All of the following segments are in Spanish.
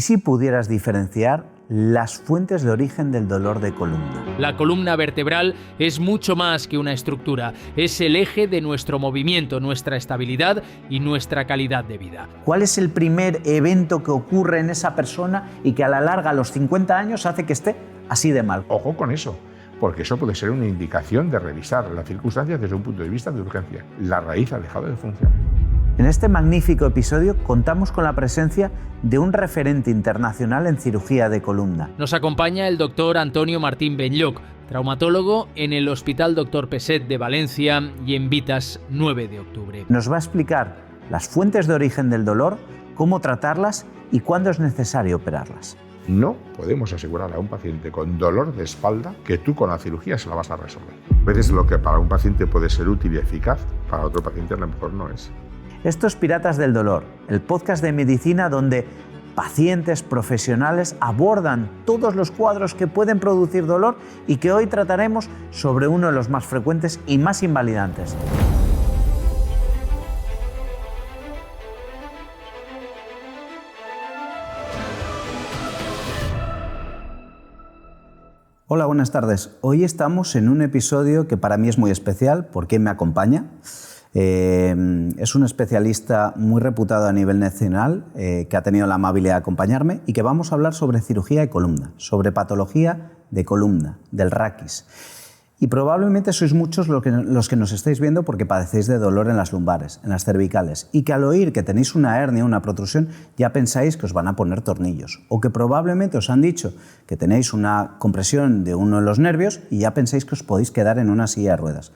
¿Y si pudieras diferenciar las fuentes de origen del dolor de columna? La columna vertebral es mucho más que una estructura, es el eje de nuestro movimiento, nuestra estabilidad y nuestra calidad de vida. ¿Cuál es el primer evento que ocurre en esa persona y que a la larga, a los 50 años, hace que esté así de mal? Ojo con eso, porque eso puede ser una indicación de revisar las circunstancias desde un punto de vista de urgencia. La raíz ha dejado de funcionar. En este magnífico episodio contamos con la presencia de un referente internacional en cirugía de columna. Nos acompaña el doctor Antonio Martín Benlloch, traumatólogo en el Hospital Dr. Peset de Valencia y en Vitas 9 de octubre. Nos va a explicar las fuentes de origen del dolor, cómo tratarlas y cuándo es necesario operarlas. No podemos asegurar a un paciente con dolor de espalda que tú con la cirugía se la vas a resolver. A veces lo que para un paciente puede ser útil y eficaz, para otro paciente a lo mejor no es. Esto es Piratas del Dolor, el podcast de medicina donde pacientes profesionales abordan todos los cuadros que pueden producir dolor y que hoy trataremos sobre uno de los más frecuentes y más invalidantes. Hola, buenas tardes. Hoy estamos en un episodio que para mí es muy especial porque me acompaña. Es un especialista muy reputado a nivel nacional que ha tenido la amabilidad de acompañarme y que vamos a hablar sobre cirugía de columna, sobre patología de columna, del raquis. Y probablemente sois muchos los que nos estáis viendo porque padecéis de dolor en las lumbares, en las cervicales, y que al oír que tenéis una hernia, una protrusión, ya pensáis que os van a poner tornillos, o que probablemente os han dicho que tenéis una compresión de uno de los nervios y ya pensáis que os podéis quedar en una silla de ruedas.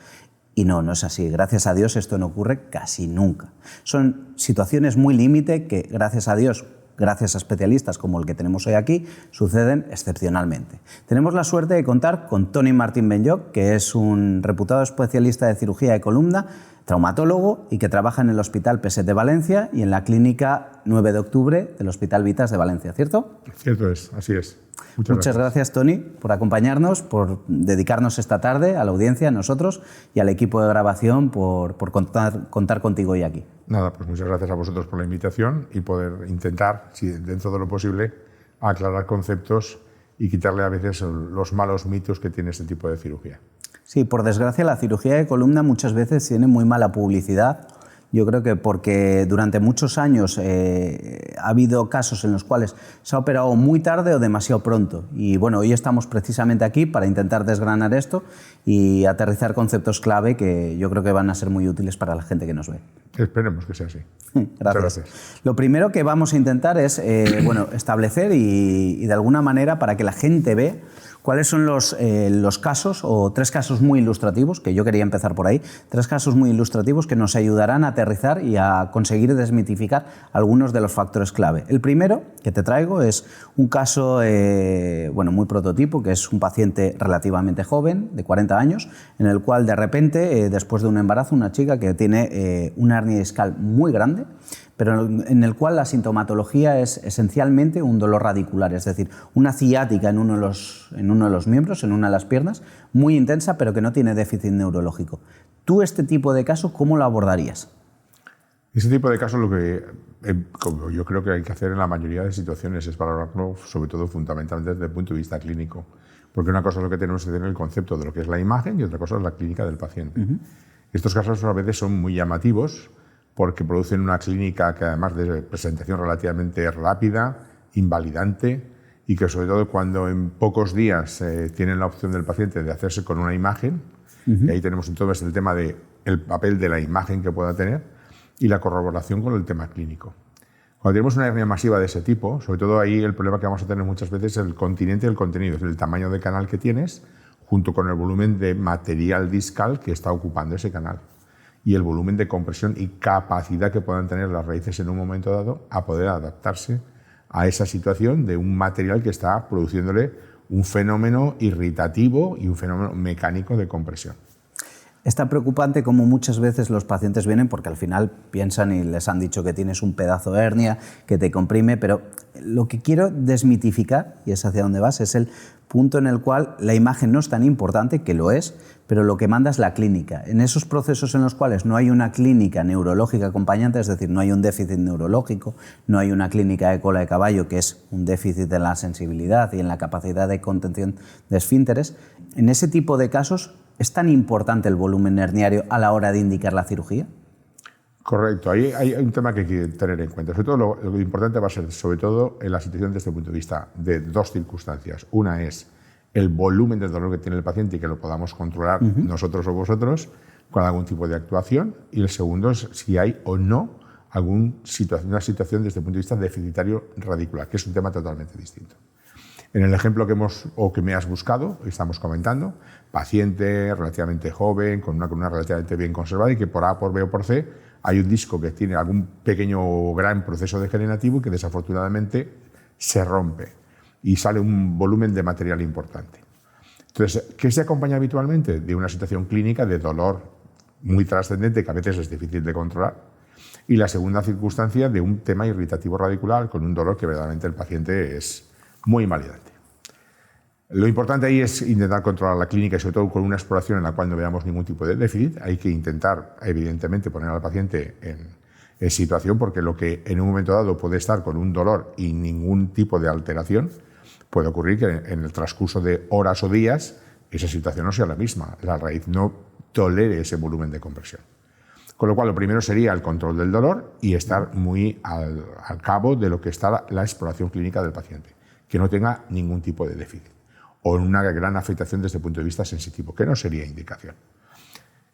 Y no es así. Gracias a Dios esto no ocurre casi nunca. Son situaciones muy límite que, gracias a Dios, gracias a especialistas como el que tenemos hoy aquí, suceden excepcionalmente. Tenemos la suerte de contar con Toni Martín Benlloch, que es un reputado especialista de cirugía de columna, traumatólogo y que trabaja en el Hospital Peset de Valencia y en la Clínica 9 de octubre del Hospital Vitas de Valencia, ¿cierto? Cierto es, así es. Muchas gracias, Toni, por acompañarnos, por dedicarnos esta tarde a la audiencia, a nosotros y al equipo de grabación por contar contigo hoy aquí. Nada, pues muchas gracias a vosotros por la invitación y poder intentar, si dentro de lo posible, aclarar conceptos y quitarle a veces los malos mitos que tiene este tipo de cirugía. Sí, por desgracia la cirugía de columna muchas veces tiene muy mala publicidad. Yo creo que porque durante muchos años ha habido casos en los cuales se ha operado muy tarde o demasiado pronto. Y bueno, hoy estamos precisamente aquí para intentar desgranar esto y aterrizar conceptos clave que yo creo que van a ser muy útiles para la gente que nos ve. Esperemos que sea así. Gracias. Lo primero que vamos a intentar es establecer y de alguna manera para que la gente vea cuáles son los casos, o tres casos muy ilustrativos, que yo quería empezar por ahí, tres casos muy ilustrativos que nos ayudarán a aterrizar y a conseguir desmitificar algunos de los factores clave. El primero que te traigo es un caso muy prototipo, que es un paciente relativamente joven, de 40 años, en el cual de repente, después de un embarazo, una chica que tiene una hernia discal muy grande, pero en el cual la sintomatología es esencialmente un dolor radicular, es decir, una ciática en uno de los miembros, en una de las piernas, muy intensa, pero que no tiene déficit neurológico. ¿Tú este tipo de caso cómo lo abordarías? Este tipo de casos lo que como yo creo que hay que hacer en la mayoría de situaciones es valorarlo, sobre todo fundamentalmente desde el punto de vista clínico, porque una cosa es lo que tenemos que tener el concepto de lo que es la imagen y otra cosa es la clínica del paciente. Estos casos a veces son muy llamativos, porque producen una clínica que además de presentación relativamente rápida, invalidante, y que sobre todo cuando en pocos días tienen la opción del paciente de hacerse con una imagen, y ahí tenemos entonces el tema del papel de la imagen que pueda tener y la corroboración con el tema clínico. Cuando tenemos una hernia masiva de ese tipo, sobre todo ahí el problema que vamos a tener muchas veces es el continente del contenido, es el tamaño de canal que tienes, junto con el volumen de material discal que está ocupando ese canal, y el volumen de compresión y capacidad que puedan tener las raíces en un momento dado a poder adaptarse a esa situación de un material que está produciéndole un fenómeno irritativo y un fenómeno mecánico de compresión. Es tan preocupante como muchas veces los pacientes vienen porque al final piensan y les han dicho que tienes un pedazo de hernia, que te comprime, pero lo que quiero desmitificar, y es hacia dónde vas, es el punto en el cual la imagen no es tan importante, que lo es, pero lo que manda es la clínica. En esos procesos en los cuales no hay una clínica neurológica acompañante, es decir, no hay un déficit neurológico, no hay una clínica de cola de caballo, que es un déficit en la sensibilidad y en la capacidad de contención de esfínteres, en ese tipo de casos, ¿es tan importante el volumen herniario a la hora de indicar la cirugía? Correcto, ahí hay un tema que hay que tener en cuenta. Sobre todo lo importante va a ser, sobre todo, en la situación desde el punto de vista de dos circunstancias. Una es el volumen de dolor que tiene el paciente y que lo podamos controlar nosotros o vosotros con algún tipo de actuación. Y el segundo es si hay o no una situación desde el punto de vista deficitario radicular, que es un tema totalmente distinto. En el ejemplo que me has buscado, estamos comentando, paciente relativamente joven, con una columna relativamente bien conservada y que por A, por B o por C hay un disco que tiene algún pequeño o gran proceso degenerativo y que desafortunadamente se rompe y sale un volumen de material importante. Entonces, ¿qué se acompaña habitualmente? De una situación clínica de dolor muy trascendente que a veces es difícil de controlar. Y la segunda circunstancia de un tema irritativo radicular con un dolor que verdaderamente el paciente es muy invalidante. Lo importante ahí es intentar controlar la clínica y sobre todo con una exploración en la cual no veamos ningún tipo de déficit. Hay que intentar, evidentemente, poner al paciente en situación porque lo que en un momento dado puede estar con un dolor y ningún tipo de alteración, puede ocurrir que en el transcurso de horas o días esa situación no sea la misma. La raíz no tolere ese volumen de compresión. Con lo cual, lo primero sería el control del dolor y estar muy al cabo de lo que está la exploración clínica del paciente, que no tenga ningún tipo de déficit o una gran afectación desde el punto de vista sensitivo, que no sería indicación.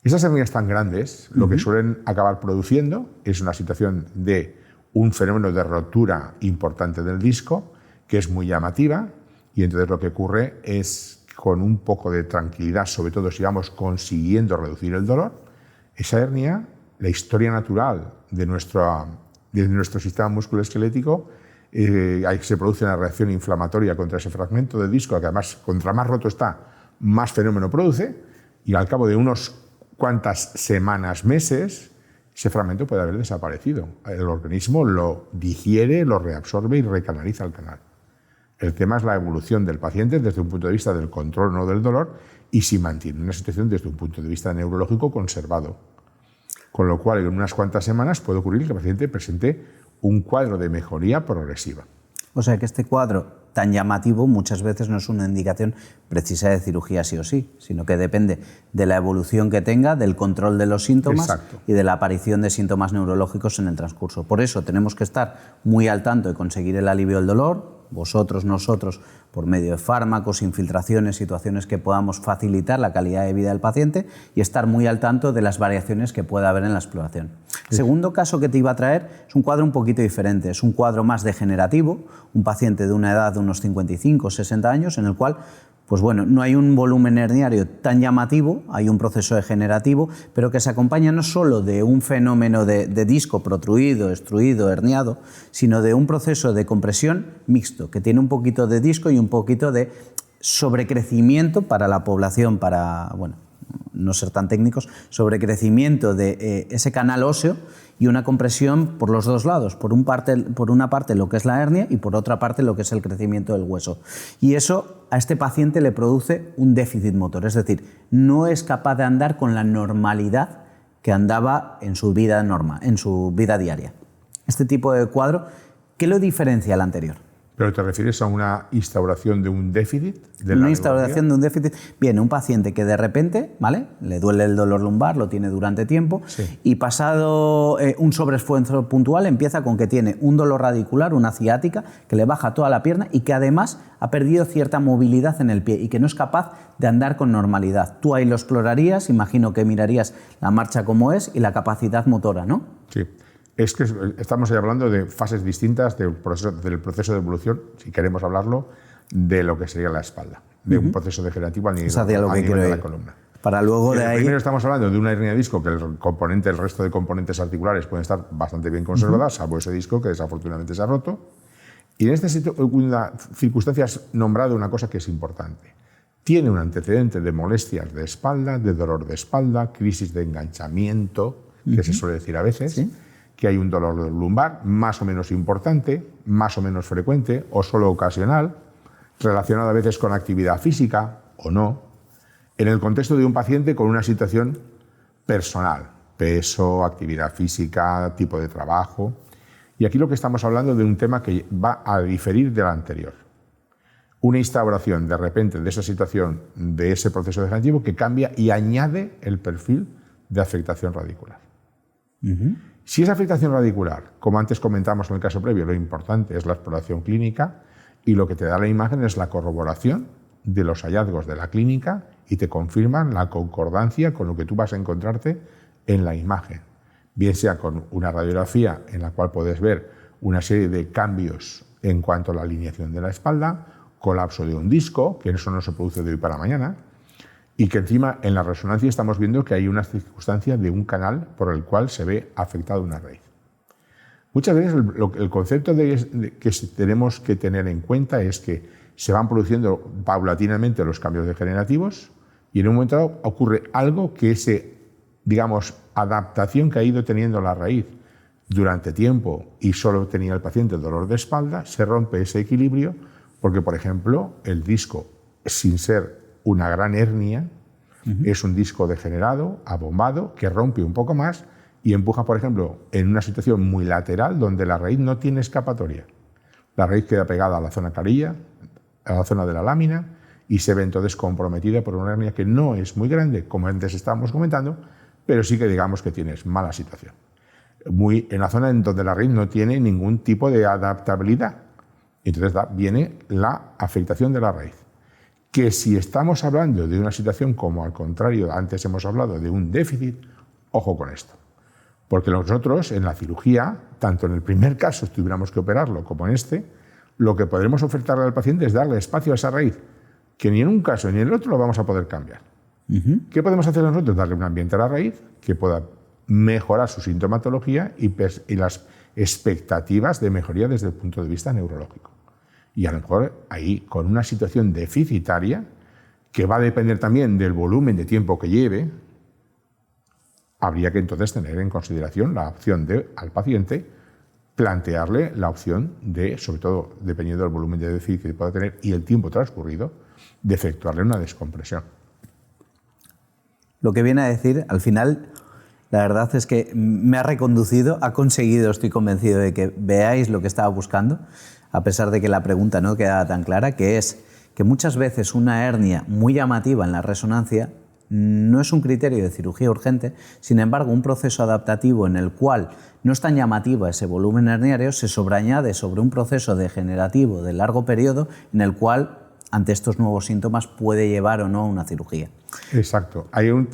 Esas hernias tan grandes, lo que suelen acabar produciendo es una situación de un fenómeno de rotura importante del disco, que es muy llamativa, y entonces lo que ocurre es, con un poco de tranquilidad, sobre todo si vamos consiguiendo reducir el dolor, esa hernia, la historia natural de nuestro sistema musculoesquelético, se produce una reacción inflamatoria contra ese fragmento de disco, que además, contra más roto está, más fenómeno produce, y al cabo de unos cuantas semanas, meses, ese fragmento puede haber desaparecido. El organismo lo digiere, lo reabsorbe y recanaliza el canal. El tema es la evolución del paciente desde un punto de vista del control o no del dolor y si mantiene una situación desde un punto de vista neurológico conservado. Con lo cual, en unas cuantas semanas puede ocurrir que el paciente presente un cuadro de mejoría progresiva. O sea que este cuadro tan llamativo muchas veces no es una indicación precisa de cirugía sí o sí, sino que depende de la evolución que tenga, del control de los síntomas. Exacto. Y de la aparición de síntomas neurológicos en el transcurso. Por eso tenemos que estar muy al tanto de conseguir el alivio del dolor, vosotros, nosotros, por medio de fármacos, infiltraciones, situaciones que podamos facilitar la calidad de vida del paciente y estar muy al tanto de las variaciones que pueda haber en la exploración. El segundo caso que te iba a traer es un cuadro un poquito diferente, es un cuadro más degenerativo, un paciente de una edad de unos 55 o 60 años en el cual pues bueno, no hay un volumen herniario tan llamativo, hay un proceso degenerativo, pero que se acompaña no solo de un fenómeno de disco protruido, extruido, herniado, sino de un proceso de compresión mixto, que tiene un poquito de disco y un poquito de sobrecrecimiento para la población, para bueno, no ser tan técnicos, sobrecrecimiento de ese canal óseo y una compresión por los dos lados, por una parte lo que es la hernia y por otra parte lo que es el crecimiento del hueso. Y eso a este paciente le produce un déficit motor, es decir, no es capaz de andar con la normalidad que andaba en su vida diaria. Este tipo de cuadro, ¿qué lo diferencia al anterior? ¿Pero te refieres a una instauración de un déficit? Una instauración de un déficit. Viene un paciente que de repente, ¿vale?, le duele el dolor lumbar, lo tiene durante tiempo, sí, y pasado un sobreesfuerzo puntual empieza con que tiene un dolor radicular, una ciática, que le baja toda la pierna y que además ha perdido cierta movilidad en el pie y que no es capaz de andar con normalidad. Tú ahí lo explorarías, imagino que mirarías la marcha como es y la capacidad motora, ¿no? Sí. Es que estamos ahí hablando de fases distintas del proceso de evolución, si queremos hablarlo, de lo que sería la espalda, de un proceso degenerativo a nivel de la columna. Para luego de ahí... Primero estamos hablando de una hernia de disco que el resto de componentes articulares pueden estar bastante bien conservadas, salvo ese disco que desafortunadamente se ha roto. Y en esta circunstancia has nombrado una cosa que es importante. tiene un antecedente de molestias de espalda, de dolor de espalda, crisis de enganchamiento, que se suele decir a veces, ¿Sí? que hay un dolor lumbar más o menos importante, más o menos frecuente o solo ocasional, relacionado a veces con actividad física o no, en el contexto de un paciente con una situación personal, peso, actividad física, tipo de trabajo. Y aquí lo que estamos hablando de un tema que va a diferir del anterior. Una instauración de repente de esa situación, de ese proceso degenerativo que cambia y añade el perfil de afectación radicular. Si es afectación radicular, como antes comentamos en el caso previo, lo importante es la exploración clínica y lo que te da la imagen es la corroboración de los hallazgos de la clínica y te confirman la concordancia con lo que tú vas a encontrarte en la imagen. Bien sea con una radiografía en la cual puedes ver una serie de cambios en cuanto a la alineación de la espalda, colapso de un disco, que eso no se produce de hoy para mañana, y que encima en la resonancia estamos viendo que hay una circunstancia de un canal por el cual se ve afectada una raíz. Muchas veces el concepto que tenemos que tener en cuenta es que se van produciendo paulatinamente los cambios degenerativos y en un momento dado ocurre algo que ese, digamos, adaptación que ha ido teniendo la raíz durante tiempo y solo tenía el paciente dolor de espalda, se rompe ese equilibrio porque, por ejemplo, el disco, sin ser una gran hernia, es un disco degenerado, abombado, que rompe un poco más y empuja, por ejemplo, en una situación muy lateral donde la raíz no tiene escapatoria. La raíz queda pegada a la zona carilla, a la zona de la lámina, y se ve entonces comprometida por una hernia que no es muy grande, como antes estábamos comentando, pero sí que digamos que tienes mala situación. En la zona en donde la raíz no tiene ningún tipo de adaptabilidad. Entonces viene la afectación de la raíz. Que si estamos hablando de una situación como al contrario, antes hemos hablado de un déficit, ojo con esto. Porque nosotros en la cirugía, tanto en el primer caso si tuviéramos que operarlo como en este, lo que podremos ofertarle al paciente es darle espacio a esa raíz, que ni en un caso ni en el otro lo vamos a poder cambiar. ¿Qué podemos hacer nosotros? Darle un ambiente a la raíz que pueda mejorar su sintomatología y las expectativas de mejoría desde el punto de vista neurológico. Y a lo mejor ahí, con una situación deficitaria, que va a depender también del volumen de tiempo que lleve, habría que entonces tener en consideración la opción al paciente plantearle la opción de, sobre todo dependiendo del volumen de déficit que pueda tener y el tiempo transcurrido, de efectuarle una descompresión. Lo que viene a decir, al final, la verdad es que me ha reconducido, ha conseguido, estoy convencido de que veáis lo que estaba buscando, a pesar de que la pregunta no quedaba tan clara, que es que muchas veces una hernia muy llamativa en la resonancia no es un criterio de cirugía urgente, sin embargo, un proceso adaptativo en el cual no es tan llamativa ese volumen herniario se sobreañade sobre un proceso degenerativo de largo periodo en el cual, ante estos nuevos síntomas, puede llevar o no a una cirugía. Exacto.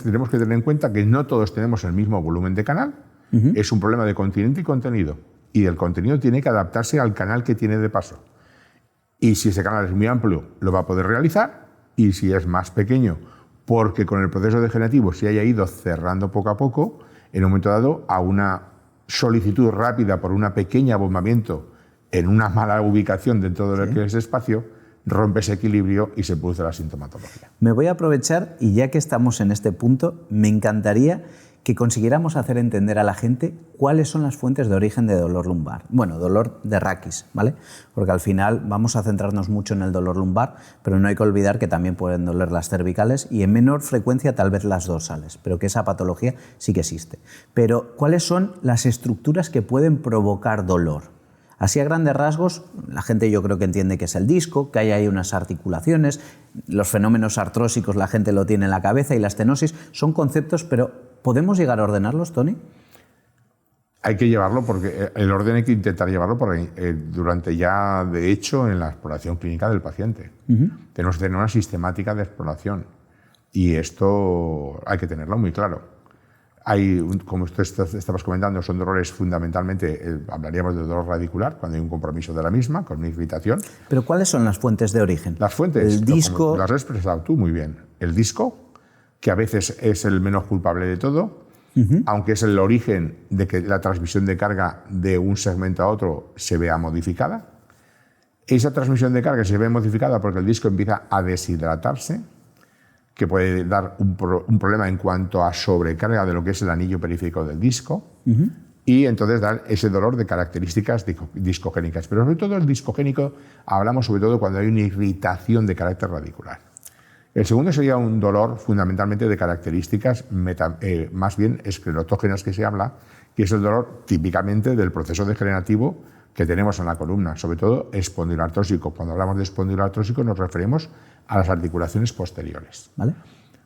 Tenemos que tener en cuenta que no todos tenemos el mismo volumen de canal, es un problema de continente y contenido. Y el contenido tiene que adaptarse al canal que tiene de paso. Y si ese canal es muy amplio, lo va a poder realizar. Y si es más pequeño, porque con el proceso degenerativo se haya ido cerrando poco a poco, en un momento dado, a una solicitud rápida por un pequeño abombamiento en una mala ubicación dentro de lo que es espacio, rompe ese equilibrio y se produce la sintomatología. Me voy a aprovechar, y ya que estamos en este punto, me encantaría que consiguiéramos hacer entender a la gente cuáles son las fuentes de origen de dolor lumbar. Bueno, dolor de raquis, ¿vale? Porque al final vamos a centrarnos mucho en el dolor lumbar, pero no hay que olvidar que también pueden doler las cervicales y en menor frecuencia tal vez las dorsales, pero que esa patología sí que existe. Pero, ¿cuáles son las estructuras que pueden provocar dolor? Así a grandes rasgos, la gente yo creo que entiende que es el disco, que hay ahí unas articulaciones, los fenómenos artrósicos la gente lo tiene en la cabeza y la estenosis, son conceptos, pero ¿podemos llegar a ordenarlos, Tony? Hay que llevarlo porque el orden hay que intentar llevarlo durante ya, de hecho, en la exploración clínica del paciente. Tenemos que tener una sistemática de exploración y esto hay que tenerlo muy claro. Como usted estabas comentando, son dolores fundamentalmente, hablaríamos de dolor radicular, cuando hay un compromiso de la misma, con una irritación. ¿Pero cuáles son las fuentes de origen? Las fuentes, el disco, las has expresado tú muy bien. El disco, que a veces es el menos culpable de todo, aunque es el origen de que la transmisión de carga de un segmento a otro se vea modificada. Esa transmisión de carga se ve modificada porque el disco empieza a deshidratarse que puede dar un problema en cuanto a sobrecarga de lo que es el anillo periférico del disco, y entonces dar ese dolor de características discogénicas. Pero sobre todo el discogénico hablamos sobre todo cuando hay una irritación de carácter radicular. El segundo sería un dolor fundamentalmente de características más bien esclerotógenas que se habla, que es el dolor típicamente del proceso degenerativo que tenemos en la columna, sobre todo espondiloartrósico. Cuando hablamos de espondiloartrósico nos referimos a las articulaciones posteriores. ¿Vale?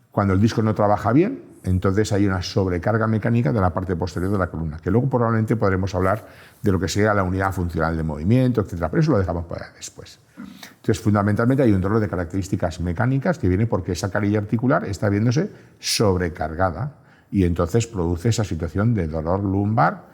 Cuando el disco no trabaja bien, entonces hay una sobrecarga mecánica de la parte posterior de la columna, que luego probablemente podremos hablar de lo que sea la unidad funcional de movimiento, etc. Pero eso lo dejamos para después. Entonces, fundamentalmente hay un dolor de características mecánicas que viene porque esa carilla articular está viéndose sobrecargada y entonces produce esa situación de dolor lumbar,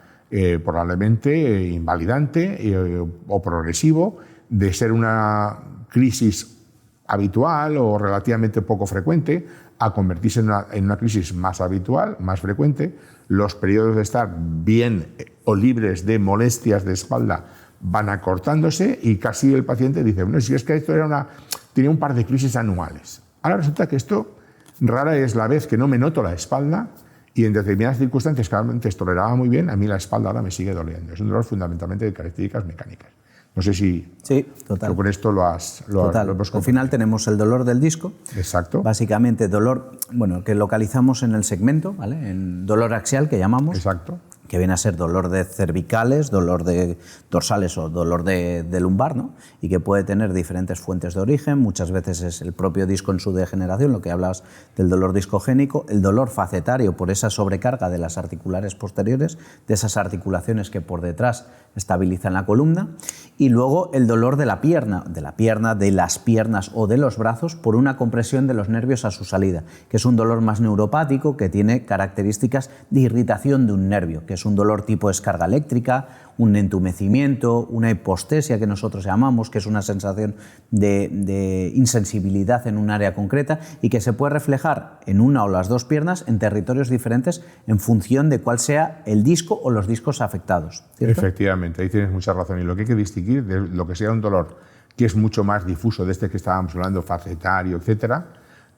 probablemente invalidante o progresivo, de ser una crisis habitual o relativamente poco frecuente, a convertirse en una crisis más habitual, más frecuente. Los periodos de estar bien o libres de molestias de espalda van acortándose y casi el paciente dice, bueno, si es que esto tenía un par de crisis anuales. Ahora resulta que esto rara es la vez que no me noto la espalda y en determinadas circunstancias que antes toleraba muy bien, a mí la espalda ahora me sigue doliendo. Es un dolor fundamentalmente de características mecánicas. No sé si sí, total. Con esto lo hemos Al final tenemos el dolor del disco. Exacto. Básicamente dolor, que localizamos en el segmento, ¿vale? En dolor axial que llamamos. Exacto. Que viene a ser dolor de cervicales, dolor de dorsales o dolor de lumbar, ¿no? Y que puede tener diferentes fuentes de origen. Muchas veces es el propio disco en su degeneración, lo que hablas del dolor discogénico, el dolor facetario por esa sobrecarga de las articulares posteriores, de esas articulaciones que por detrás estabilizan la columna, y luego el dolor de la pierna, de las piernas o de los brazos por una compresión de los nervios a su salida, que es un dolor más neuropático que tiene características de irritación de un nervio, que es un dolor tipo descarga eléctrica, un entumecimiento, una hipostesia que nosotros llamamos, que es una sensación de insensibilidad en un área concreta y que se puede reflejar en una o las dos piernas en territorios diferentes en función de cuál sea el disco o los discos afectados, ¿cierto? Efectivamente, ahí tienes mucha razón. Y lo que hay que distinguir de lo que sea un dolor que es mucho más difuso, de este que estábamos hablando, facetario, etcétera,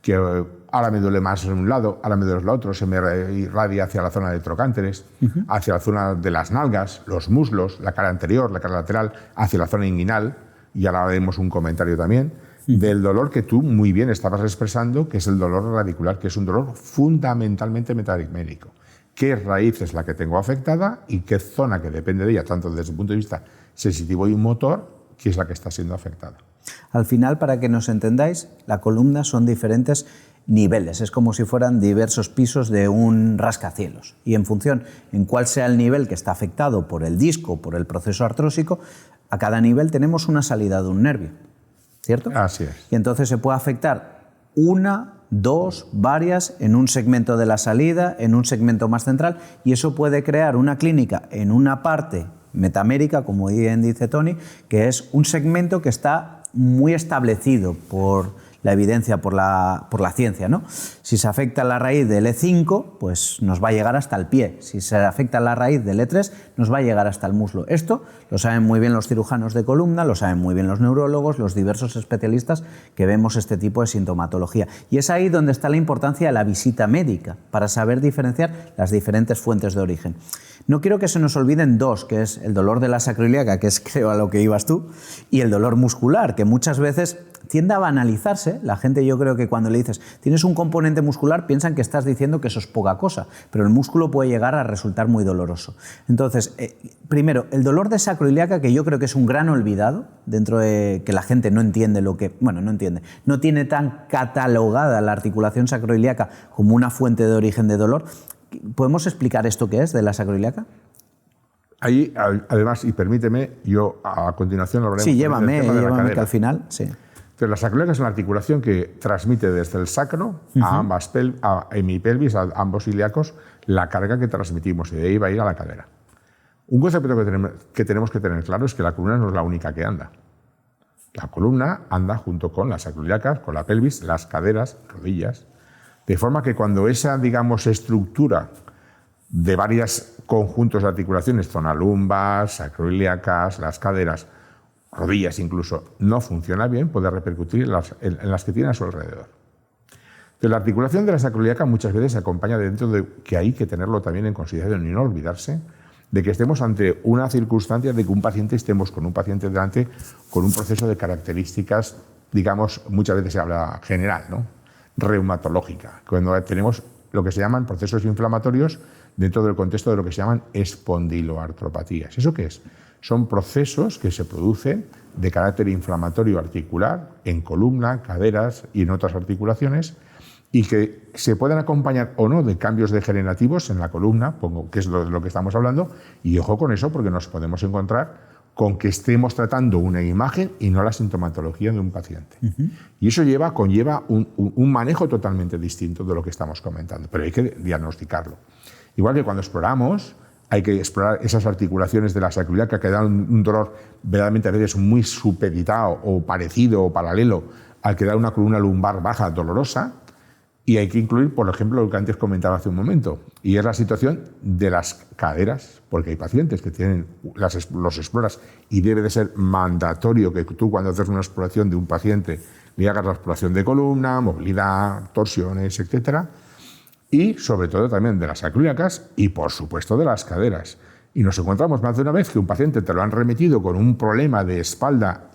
que ahora me duele más en un lado, ahora me duele en el otro, se me irradia hacia la zona de trocánteres, hacia la zona de las nalgas, los muslos, la cara anterior, la cara lateral, hacia la zona inguinal, y ahora haremos un comentario también, del dolor que tú muy bien estabas expresando, que es el dolor radicular, que es un dolor fundamentalmente metamédico. ¿Qué raíz es la que tengo afectada y qué zona que depende de ella, tanto desde el punto de vista sensitivo y motor, que es la que está siendo afectada? Al final, para que nos entendáis, la columna son diferentes niveles, es como si fueran diversos pisos de un rascacielos y en función en cuál sea el nivel que está afectado por el disco, por el proceso artrósico, a cada nivel tenemos una salida de un nervio, ¿cierto? Así es. Y entonces se puede afectar una, dos, varias en un segmento de la salida, en un segmento más central, y eso puede crear una clínica en una parte metamérica, como bien dice Tony, que es un segmento que está muy establecido por la evidencia, por la ciencia, ¿no? Si se afecta la raíz del E5, pues nos va a llegar hasta el pie. Si se afecta la raíz del E3, nos va a llegar hasta el muslo. Esto lo saben muy bien los cirujanos de columna, lo saben muy bien los neurólogos, los diversos especialistas que vemos este tipo de sintomatología. Y es ahí donde está la importancia de la visita médica, para saber diferenciar las diferentes fuentes de origen. No quiero que se nos olviden dos, que es el dolor de la sacroiliaca, que es creo a lo que ibas tú, y el dolor muscular, que muchas veces tiende a banalizarse. La gente, yo creo que cuando le dices tienes un componente muscular, piensan que estás diciendo que eso es poca cosa, pero el músculo puede llegar a resultar muy doloroso. Entonces, primero, el dolor de sacroiliaca, que yo creo que es un gran olvidado, dentro de que la gente no entiende no tiene tan catalogada la articulación sacroiliaca como una fuente de origen de dolor. ¿Podemos explicar esto qué es de la sacroiliaca? Ahí, además, y permíteme, yo a continuación hablaremos del tema de la cadera. Que al final, sí. Entonces, la sacroiliaca es una articulación que transmite desde el sacro a hemipelvis, a ambos ilíacos, la carga que transmitimos, y de ahí va a ir a la cadera. Un concepto que tenemos que tener claro es que la columna no es la única que anda. La columna anda junto con las sacroiliacas, con la pelvis, las caderas, rodillas, de forma que cuando esa, digamos, estructura de varios conjuntos de articulaciones, zona lumbar, sacroiliacas, las caderas, rodillas incluso, no funciona bien, puede repercutir en las que tiene a su alrededor. Entonces, la articulación de la sacroiliaca muchas veces se acompaña dentro de que hay que tenerlo también en consideración y no olvidarse de que estemos ante una circunstancia de que estemos con un paciente delante con un proceso de características, digamos, muchas veces se habla general, ¿no? Reumatológica, cuando tenemos lo que se llaman procesos inflamatorios dentro del contexto de lo que se llaman espondiloartropatías. ¿Eso qué es? Son procesos que se producen de carácter inflamatorio articular en columna, caderas y en otras articulaciones, y que se pueden acompañar o no de cambios degenerativos en la columna, que es de lo que estamos hablando, y ojo con eso porque nos podemos encontrar con que estemos tratando una imagen y no la sintomatología de un paciente. Y eso conlleva un manejo totalmente distinto de lo que estamos comentando, pero hay que diagnosticarlo. Igual que cuando exploramos, hay que explorar esas articulaciones de la sacroiliaca que dan un dolor verdaderamente a veces muy supeditado o parecido o paralelo al que da una columna lumbar baja dolorosa. Y hay que incluir, por ejemplo, lo que antes comentaba hace un momento, y es la situación de las caderas, porque hay pacientes que tienen los exploras y debe de ser mandatorio que tú cuando haces una exploración de un paciente le hagas la exploración de columna, movilidad, torsiones, etc. Y sobre todo también de las sacroiliacas y por supuesto de las caderas. Y nos encontramos más de una vez que un paciente te lo han remitido con un problema de espalda,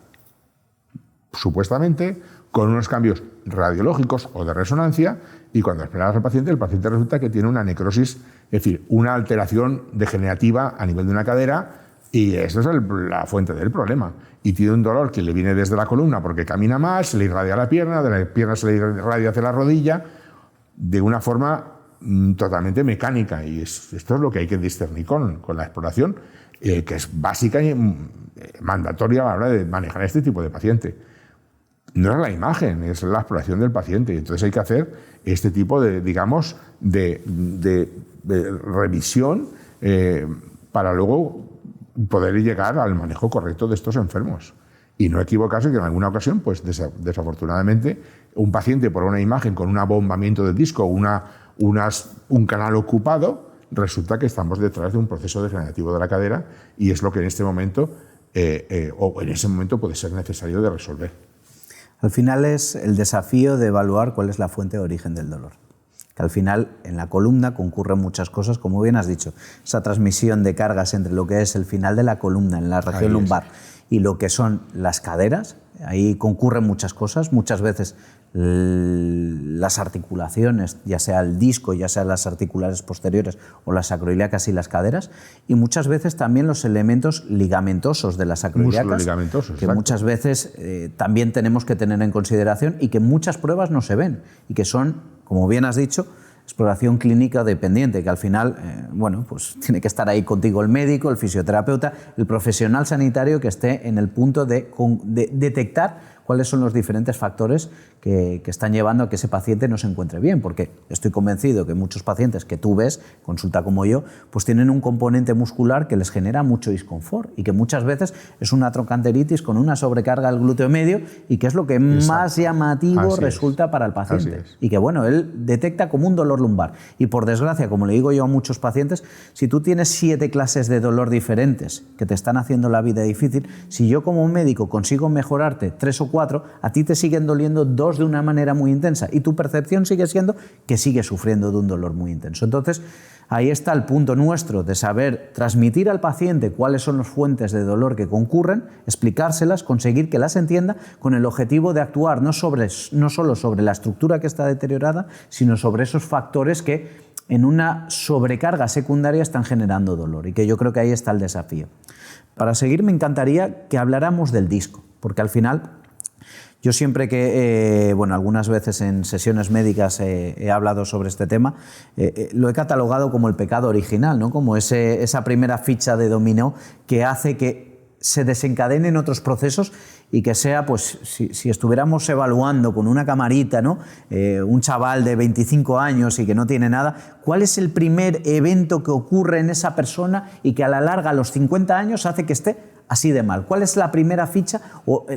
supuestamente, con unos cambios radiológicos o de resonancia, y cuando esperas al paciente, el paciente resulta que tiene una necrosis, es decir, una alteración degenerativa a nivel de una cadera, y esa es la fuente del problema. Y tiene un dolor que le viene desde la columna porque camina mal, se le irradia la pierna, de la pierna se le irradia hacia la rodilla, de una forma totalmente mecánica. Y esto es lo que hay que discernir con la exploración, que es básica y mandatoria a la hora de manejar este tipo de paciente. No es la imagen, es la exploración del paciente. Entonces hay que hacer este tipo de, digamos, de revisión para luego poder llegar al manejo correcto de estos enfermos. Y no equivocarse que en alguna ocasión, pues desafortunadamente, un paciente por una imagen con un abombamiento del disco o un canal ocupado, resulta que estamos detrás de un proceso degenerativo de la cadera, y es lo que en este momento, puede ser necesario de resolver. Al final es el desafío de evaluar cuál es la fuente de origen del dolor. Que al final en la columna concurren muchas cosas, como bien has dicho, esa transmisión de cargas entre lo que es el final de la columna en la región lumbar y lo que son las caderas. Ahí concurren muchas cosas, muchas veces las articulaciones, ya sea el disco, ya sea las articulares posteriores o las sacroiliacas y las caderas, y muchas veces también los elementos ligamentosos de las sacroiliacas, que muchas veces también tenemos que tener en consideración y que muchas pruebas no se ven y que son, como bien has dicho, exploración clínica dependiente, que al final, pues tiene que estar ahí contigo el médico, el fisioterapeuta, el profesional sanitario que esté en el punto de detectar cuáles son los diferentes factores que están llevando a que ese paciente no se encuentre bien, porque estoy convencido que muchos pacientes que tú ves, consulta como yo, pues tienen un componente muscular que les genera mucho disconfort y que muchas veces es una trochanteritis con una sobrecarga al glúteo medio y que es lo que más llamativo resulta para el paciente. Y que él detecta como un dolor lumbar. Y por desgracia, como le digo yo a muchos pacientes, si tú tienes 7 clases de dolor diferentes que te están haciendo la vida difícil, si yo como médico consigo mejorarte 3 o 4, a ti te siguen doliendo 2 de una manera muy intensa y tu percepción sigue siendo que sigues sufriendo de un dolor muy intenso. Entonces, ahí está el punto nuestro de saber transmitir al paciente cuáles son las fuentes de dolor que concurren, explicárselas, conseguir que las entienda con el objetivo de actuar no solo sobre la estructura que está deteriorada, sino sobre esos factores que en una sobrecarga secundaria están generando dolor, y que yo creo que ahí está el desafío. Para seguir, me encantaría que habláramos del disco, porque al final yo siempre que, algunas veces en sesiones médicas he hablado sobre este tema, lo he catalogado como el pecado original, ¿no? Como esa primera ficha de dominó que hace que se desencadenen otros procesos y que sea, pues, si estuviéramos evaluando con una camarita, ¿no? Un chaval de 25 años y que no tiene nada, ¿cuál es el primer evento que ocurre en esa persona y que a la larga, a los 50 años, hace que esté así de mal? ¿Cuál es la primera ficha o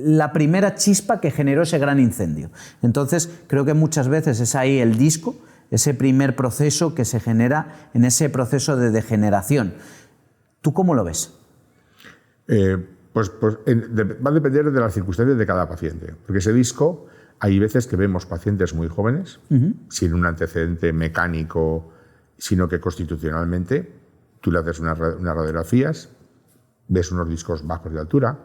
la primera chispa que generó ese gran incendio? Entonces, creo que muchas veces es ahí el disco, ese primer proceso que se genera en ese proceso de degeneración. ¿Tú cómo lo ves? Va a depender de las circunstancias de cada paciente, porque ese disco hay veces que vemos pacientes muy jóvenes, sin un antecedente mecánico, sino que constitucionalmente tú le haces unas radiografías, ves unos discos bajos de altura,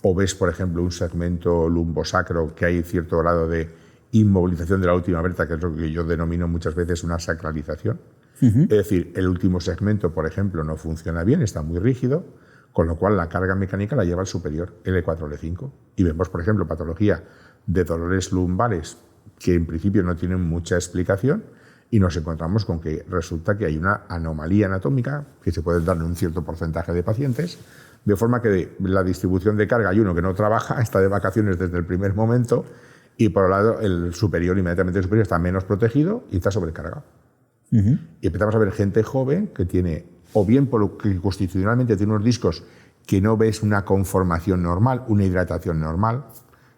o ves, por ejemplo, un segmento lumbosacro que hay cierto grado de inmovilización de la última vértebra, que es lo que yo denomino muchas veces una sacralización. Es decir, el último segmento, por ejemplo, no funciona bien, está muy rígido, con lo cual la carga mecánica la lleva el superior, L4, L5. Y vemos, por ejemplo, patología de dolores lumbares que en principio no tienen mucha explicación y nos encontramos con que resulta que hay una anomalía anatómica que se puede dar en un cierto porcentaje de pacientes, de forma que la distribución de carga, hay uno que no trabaja, está de vacaciones desde el primer momento, y por un lado el superior, inmediatamente superior, está menos protegido y está sobrecargado. Y empezamos a ver gente joven que tiene, o bien porque constitucionalmente tiene unos discos que no ves una conformación normal, una hidratación normal.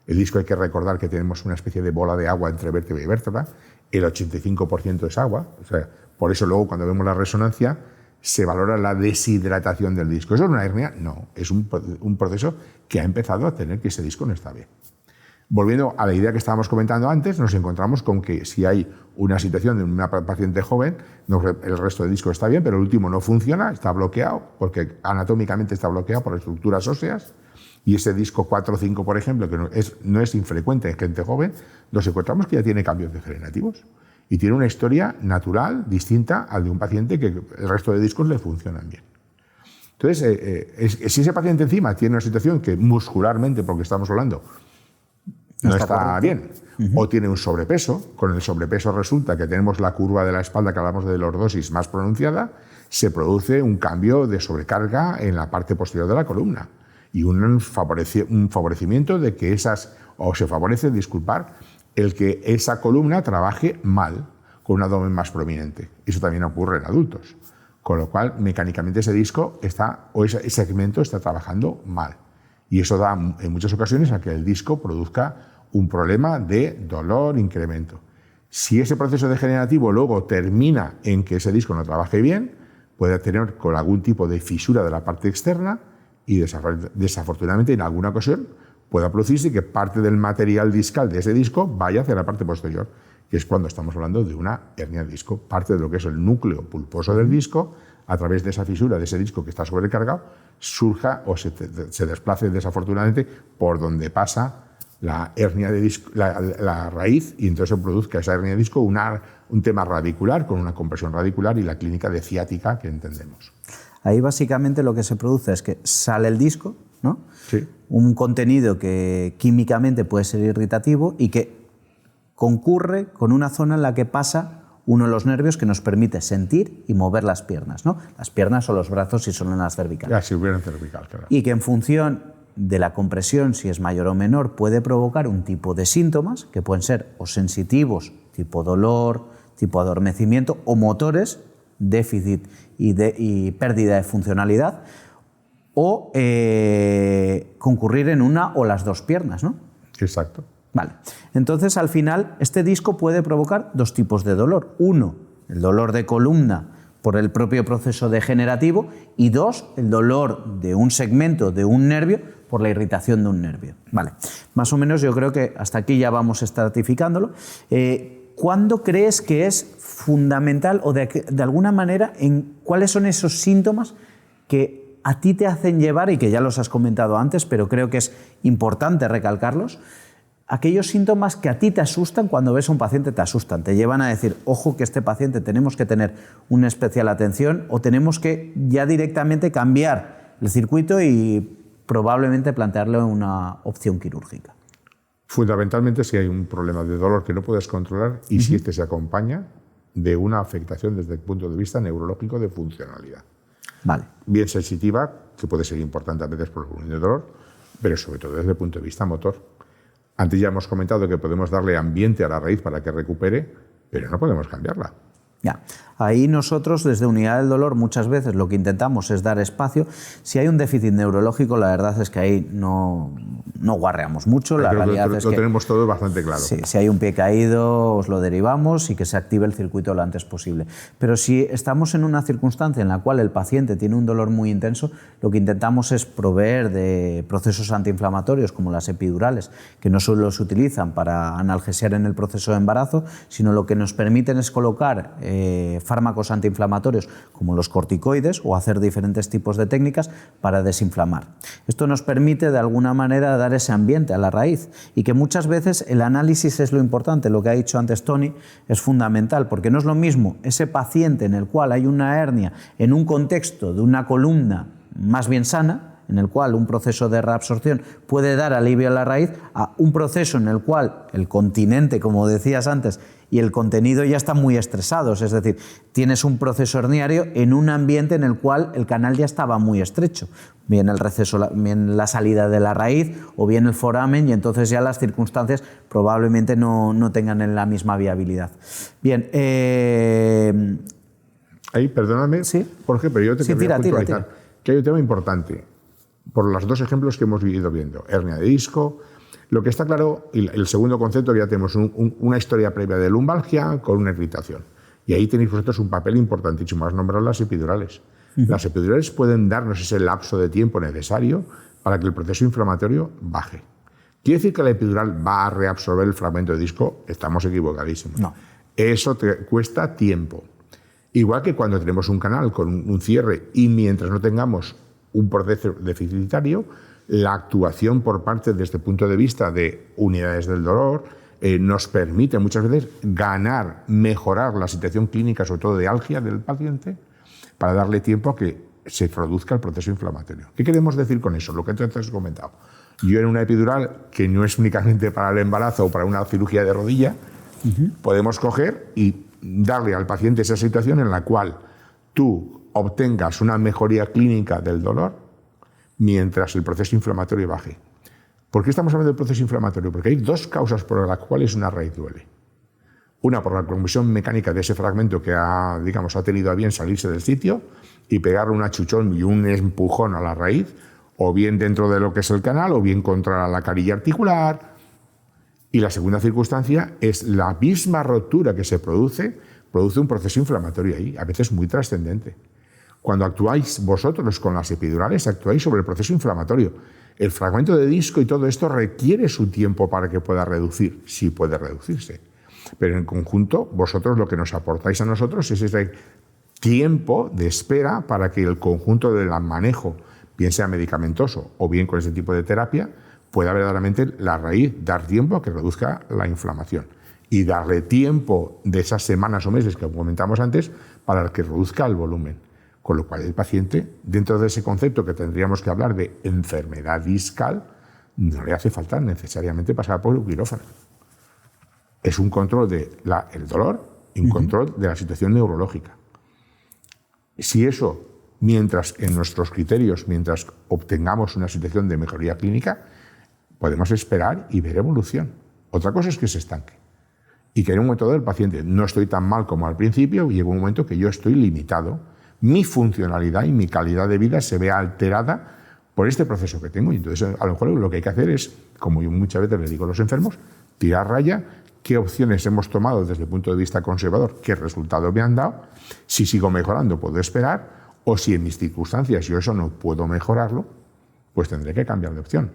El disco, hay que recordar que tenemos una especie de bola de agua entre vértebra y vértebra, el 85% es agua, o sea, por eso luego cuando vemos la resonancia se valora la deshidratación del disco. ¿Eso es una hernia? No, es un proceso que ha empezado a tener que ese disco no está bien. Volviendo a la idea que estábamos comentando antes, nos encontramos con que si hay una situación de una paciente joven, el resto del disco está bien, pero el último no funciona, está bloqueado, porque anatómicamente está bloqueado por estructuras óseas, y ese disco 4 o 5, por ejemplo, que no es infrecuente en gente joven, nos encontramos que ya tiene cambios degenerativos y tiene una historia natural distinta al de un paciente que el resto de discos le funcionan bien. Entonces, si ese paciente encima tiene una situación que muscularmente, porque estamos hablando, no está bien, o tiene un sobrepeso, con el sobrepeso resulta que tenemos la curva de la espalda que hablamos de lordosis más pronunciada, se produce un cambio de sobrecarga en la parte posterior de la columna y un favorecimiento de que se favorece, el que esa columna trabaje mal, con un abdomen más prominente. Eso también ocurre en adultos, con lo cual mecánicamente ese disco ese segmento está trabajando mal. Y eso da en muchas ocasiones a que el disco produzca un problema de dolor, incremento. Si ese proceso degenerativo luego termina en que ese disco no trabaje bien, puede tener con algún tipo de fisura de la parte externa y desafortunadamente en alguna ocasión pueda producirse que parte del material discal de ese disco vaya hacia la parte posterior, que es cuando estamos hablando de una hernia de disco. Parte de lo que es el núcleo pulposo del disco, a través de esa fisura de ese disco que está sobrecargado, surja o se desplace desafortunadamente por donde pasa la hernia de disco, la raíz, y entonces se produzca esa hernia de disco un tema radicular con una compresión radicular y la clínica de ciática que entendemos. Ahí básicamente lo que se produce es que sale el disco, ¿no? Sí. Un contenido que químicamente puede ser irritativo y que concurre con una zona en la que pasa uno de los nervios que nos permite sentir y mover las piernas, ¿no? Las piernas o los brazos si son en las cervicales. Si hubiera en cervical, claro. Y que en función de la compresión, si es mayor o menor, puede provocar un tipo de síntomas que pueden ser o sensitivos, tipo dolor, tipo adormecimiento, o motores, déficit y pérdida de funcionalidad, o concurrir en una o las dos piernas, ¿no? Exacto. Vale. Entonces, al final, este disco puede provocar dos tipos de dolor. Uno, el dolor de columna por el propio proceso degenerativo, y dos, el dolor de un segmento de un nervio por la irritación de un nervio. Vale. Más o menos yo creo que hasta aquí ya vamos estratificándolo. ¿Cuándo crees que es fundamental o de alguna manera en cuáles son esos síntomas que a ti te hacen llevar, y que ya los has comentado antes, pero creo que es importante recalcarlos, aquellos síntomas que a ti te asustan cuando ves a un paciente, te asustan, te llevan a decir, ojo que este paciente tenemos que tener una especial atención o tenemos que ya directamente cambiar el circuito y probablemente plantearle una opción quirúrgica? Fundamentalmente si hay un problema de dolor que no puedes controlar y si este se acompaña de una afectación desde el punto de vista neurológico de funcionalidad. Vale. Bien sensitiva, que puede ser importante a veces por el volumen de dolor, pero sobre todo desde el punto de vista motor. Antes ya hemos comentado que podemos darle ambiente a la raíz para que recupere, pero no podemos cambiarla. Ya. Ahí nosotros, desde Unidad del Dolor, muchas veces lo que intentamos es dar espacio. Si hay un déficit neurológico, la verdad es que ahí no guarreamos mucho. La realidad es que lo tenemos todo bastante claro. Sí, si hay un pie caído, os lo derivamos y que se active el circuito lo antes posible. Pero si estamos en una circunstancia en la cual el paciente tiene un dolor muy intenso, lo que intentamos es proveer de procesos antiinflamatorios, como las epidurales, que no solo se utilizan para analgesiar en el proceso de embarazo, sino lo que nos permiten es colocar fármacos antiinflamatorios como los corticoides o hacer diferentes tipos de técnicas para desinflamar. Esto nos permite de alguna manera dar ese ambiente a la raíz y que muchas veces el análisis es lo importante. Lo que ha dicho antes Tony es fundamental, porque no es lo mismo ese paciente en el cual hay una hernia en un contexto de una columna más bien sana, en el cual un proceso de reabsorción puede dar alivio a la raíz, a un proceso en el cual el continente, como decías antes, y el contenido ya están muy estresados, es decir, tienes un proceso herniario en un ambiente en el cual el canal ya estaba muy estrecho, bien el receso, bien la salida de la raíz o bien el foramen, y entonces ya las circunstancias probablemente no tengan la misma viabilidad. Bien, ahí, perdóname, ¿sí? Jorge, pero yo te quería puntualizar tira. que hay un tema importante, por los dos ejemplos que hemos ido viendo, hernia de disco. Lo que está claro, y el segundo concepto, ya tenemos una historia previa de lumbalgia con una irritación. Y ahí tenéis vosotros un papel importantísimo. Has nombrado las epidurales. Las epidurales pueden darnos ese lapso de tiempo necesario para que el proceso inflamatorio baje. ¿Quiere decir que la epidural va a reabsorber el fragmento de disco? Estamos equivocadísimos. No. Eso te cuesta tiempo. Igual que cuando tenemos un canal con un cierre y mientras no tengamos un proceso deficitario, la actuación por parte de este punto de vista de unidades del dolor nos permite muchas veces mejorar la situación clínica, sobre todo de algia del paciente, para darle tiempo a que se produzca el proceso inflamatorio. ¿Qué queremos decir con eso? Lo que antes has comentado. Yo en una epidural, que no es únicamente para el embarazo o para una cirugía de rodilla, podemos coger y darle al paciente esa situación en la cual tú obtengas una mejoría clínica del dolor mientras el proceso inflamatorio baje. ¿Por qué estamos hablando del proceso inflamatorio? Porque hay dos causas por las cuales una raíz duele. Una, por la compresión mecánica de ese fragmento que ha tenido a bien salirse del sitio y pegarle un achuchón y un empujón a la raíz, o bien dentro de lo que es el canal, o bien contra la carilla articular. Y la segunda circunstancia es la misma rotura que se produce un proceso inflamatorio ahí, a veces muy trascendente. Cuando actuáis vosotros con las epidurales, actuáis sobre el proceso inflamatorio. El fragmento de disco y todo esto requiere su tiempo para que pueda reducir, sí puede reducirse. Pero en conjunto, vosotros lo que nos aportáis a nosotros es ese tiempo de espera para que el conjunto del manejo, bien sea medicamentoso o bien con ese tipo de terapia, pueda verdaderamente la raíz dar tiempo a que reduzca la inflamación y darle tiempo de esas semanas o meses que comentamos antes para que reduzca el volumen. Con lo cual el paciente, dentro de ese concepto que tendríamos que hablar de enfermedad discal, no le hace falta necesariamente pasar por un quirófano. Es un control del dolor y un control de la situación neurológica. Si eso, mientras en nuestros criterios, mientras obtengamos una situación de mejoría clínica, podemos esperar y ver evolución. Otra cosa es que se estanque. Y que en un momento dado el paciente, no estoy tan mal como al principio, y llega un momento que yo estoy limitado, mi funcionalidad y mi calidad de vida se ve alterada por este proceso que tengo. Y entonces, a lo mejor lo que hay que hacer es, como yo muchas veces le digo a los enfermos, tirar raya, qué opciones hemos tomado desde el punto de vista conservador, qué resultados me han dado, si sigo mejorando puedo esperar, o si en mis circunstancias yo eso no puedo mejorarlo, pues tendré que cambiar de opción.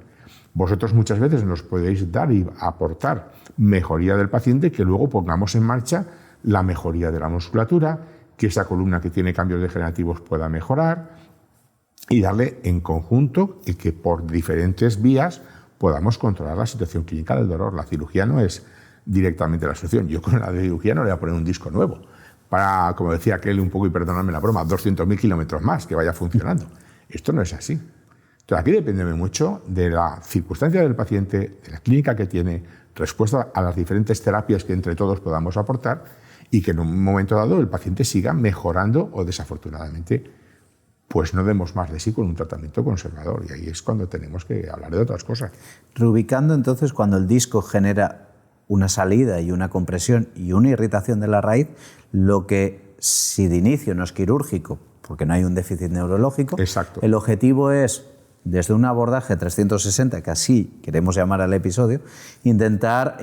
Vosotros muchas veces nos podéis dar y aportar mejoría del paciente, que luego pongamos en marcha la mejoría de la musculatura, que esa columna que tiene cambios degenerativos pueda mejorar y darle en conjunto y que por diferentes vías podamos controlar la situación clínica del dolor. La cirugía no es directamente la solución. Yo con la cirugía no le voy a poner un disco nuevo para, como decía aquel un poco, y perdonadme la broma, 200.000 kilómetros más, que vaya funcionando. Esto no es así. Entonces aquí depende mucho de la circunstancia del paciente, de la clínica que tiene, respuesta a las diferentes terapias que entre todos podamos aportar, y que en un momento dado el paciente siga mejorando o desafortunadamente pues no demos más de sí con un tratamiento conservador. Y ahí es cuando tenemos que hablar de otras cosas. Reubicando entonces, cuando el disco genera una salida y una compresión y una irritación de la raíz, lo que si de inicio no es quirúrgico, porque no hay un déficit neurológico, exacto, el objetivo es, desde un abordaje 360, que así queremos llamar al episodio, intentar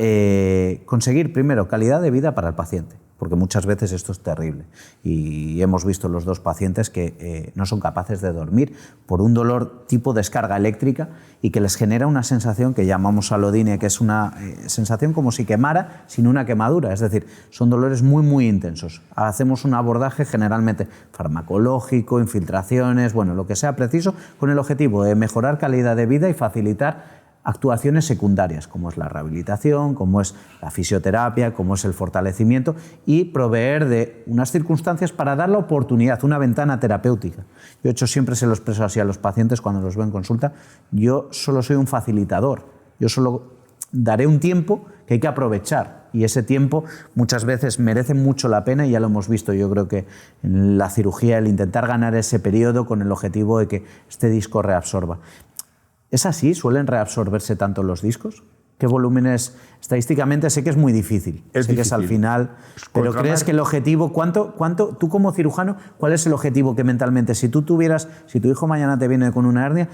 conseguir primero calidad de vida para el paciente, porque muchas veces esto es terrible. Y hemos visto los dos pacientes que no son capaces de dormir por un dolor tipo descarga eléctrica y que les genera una sensación que llamamos alodinia, que es una sensación como si quemara sin una quemadura. Es decir, son dolores muy, muy intensos. Hacemos un abordaje generalmente farmacológico, infiltraciones, bueno, lo que sea preciso, con el objetivo de mejorar calidad de vida y facilitar actuaciones secundarias, como es la rehabilitación, como es la fisioterapia, como es el fortalecimiento, y proveer de unas circunstancias para dar la oportunidad, una ventana terapéutica. Yo, de hecho, siempre se lo expreso así a los pacientes cuando los veo en consulta: yo solo soy un facilitador, yo solo daré un tiempo que hay que aprovechar, y ese tiempo muchas veces merece mucho la pena, y ya lo hemos visto, yo creo que en la cirugía, el intentar ganar ese periodo con el objetivo de que este disco reabsorba. ¿Es así? ¿Suelen reabsorberse tanto los discos? ¿Qué volúmenes? Estadísticamente sé que es muy difícil. Sé que es al final. Pero ¿crees que el objetivo, cuánto, tú como cirujano, cuál es el objetivo que mentalmente, si tu hijo mañana te viene con una hernia,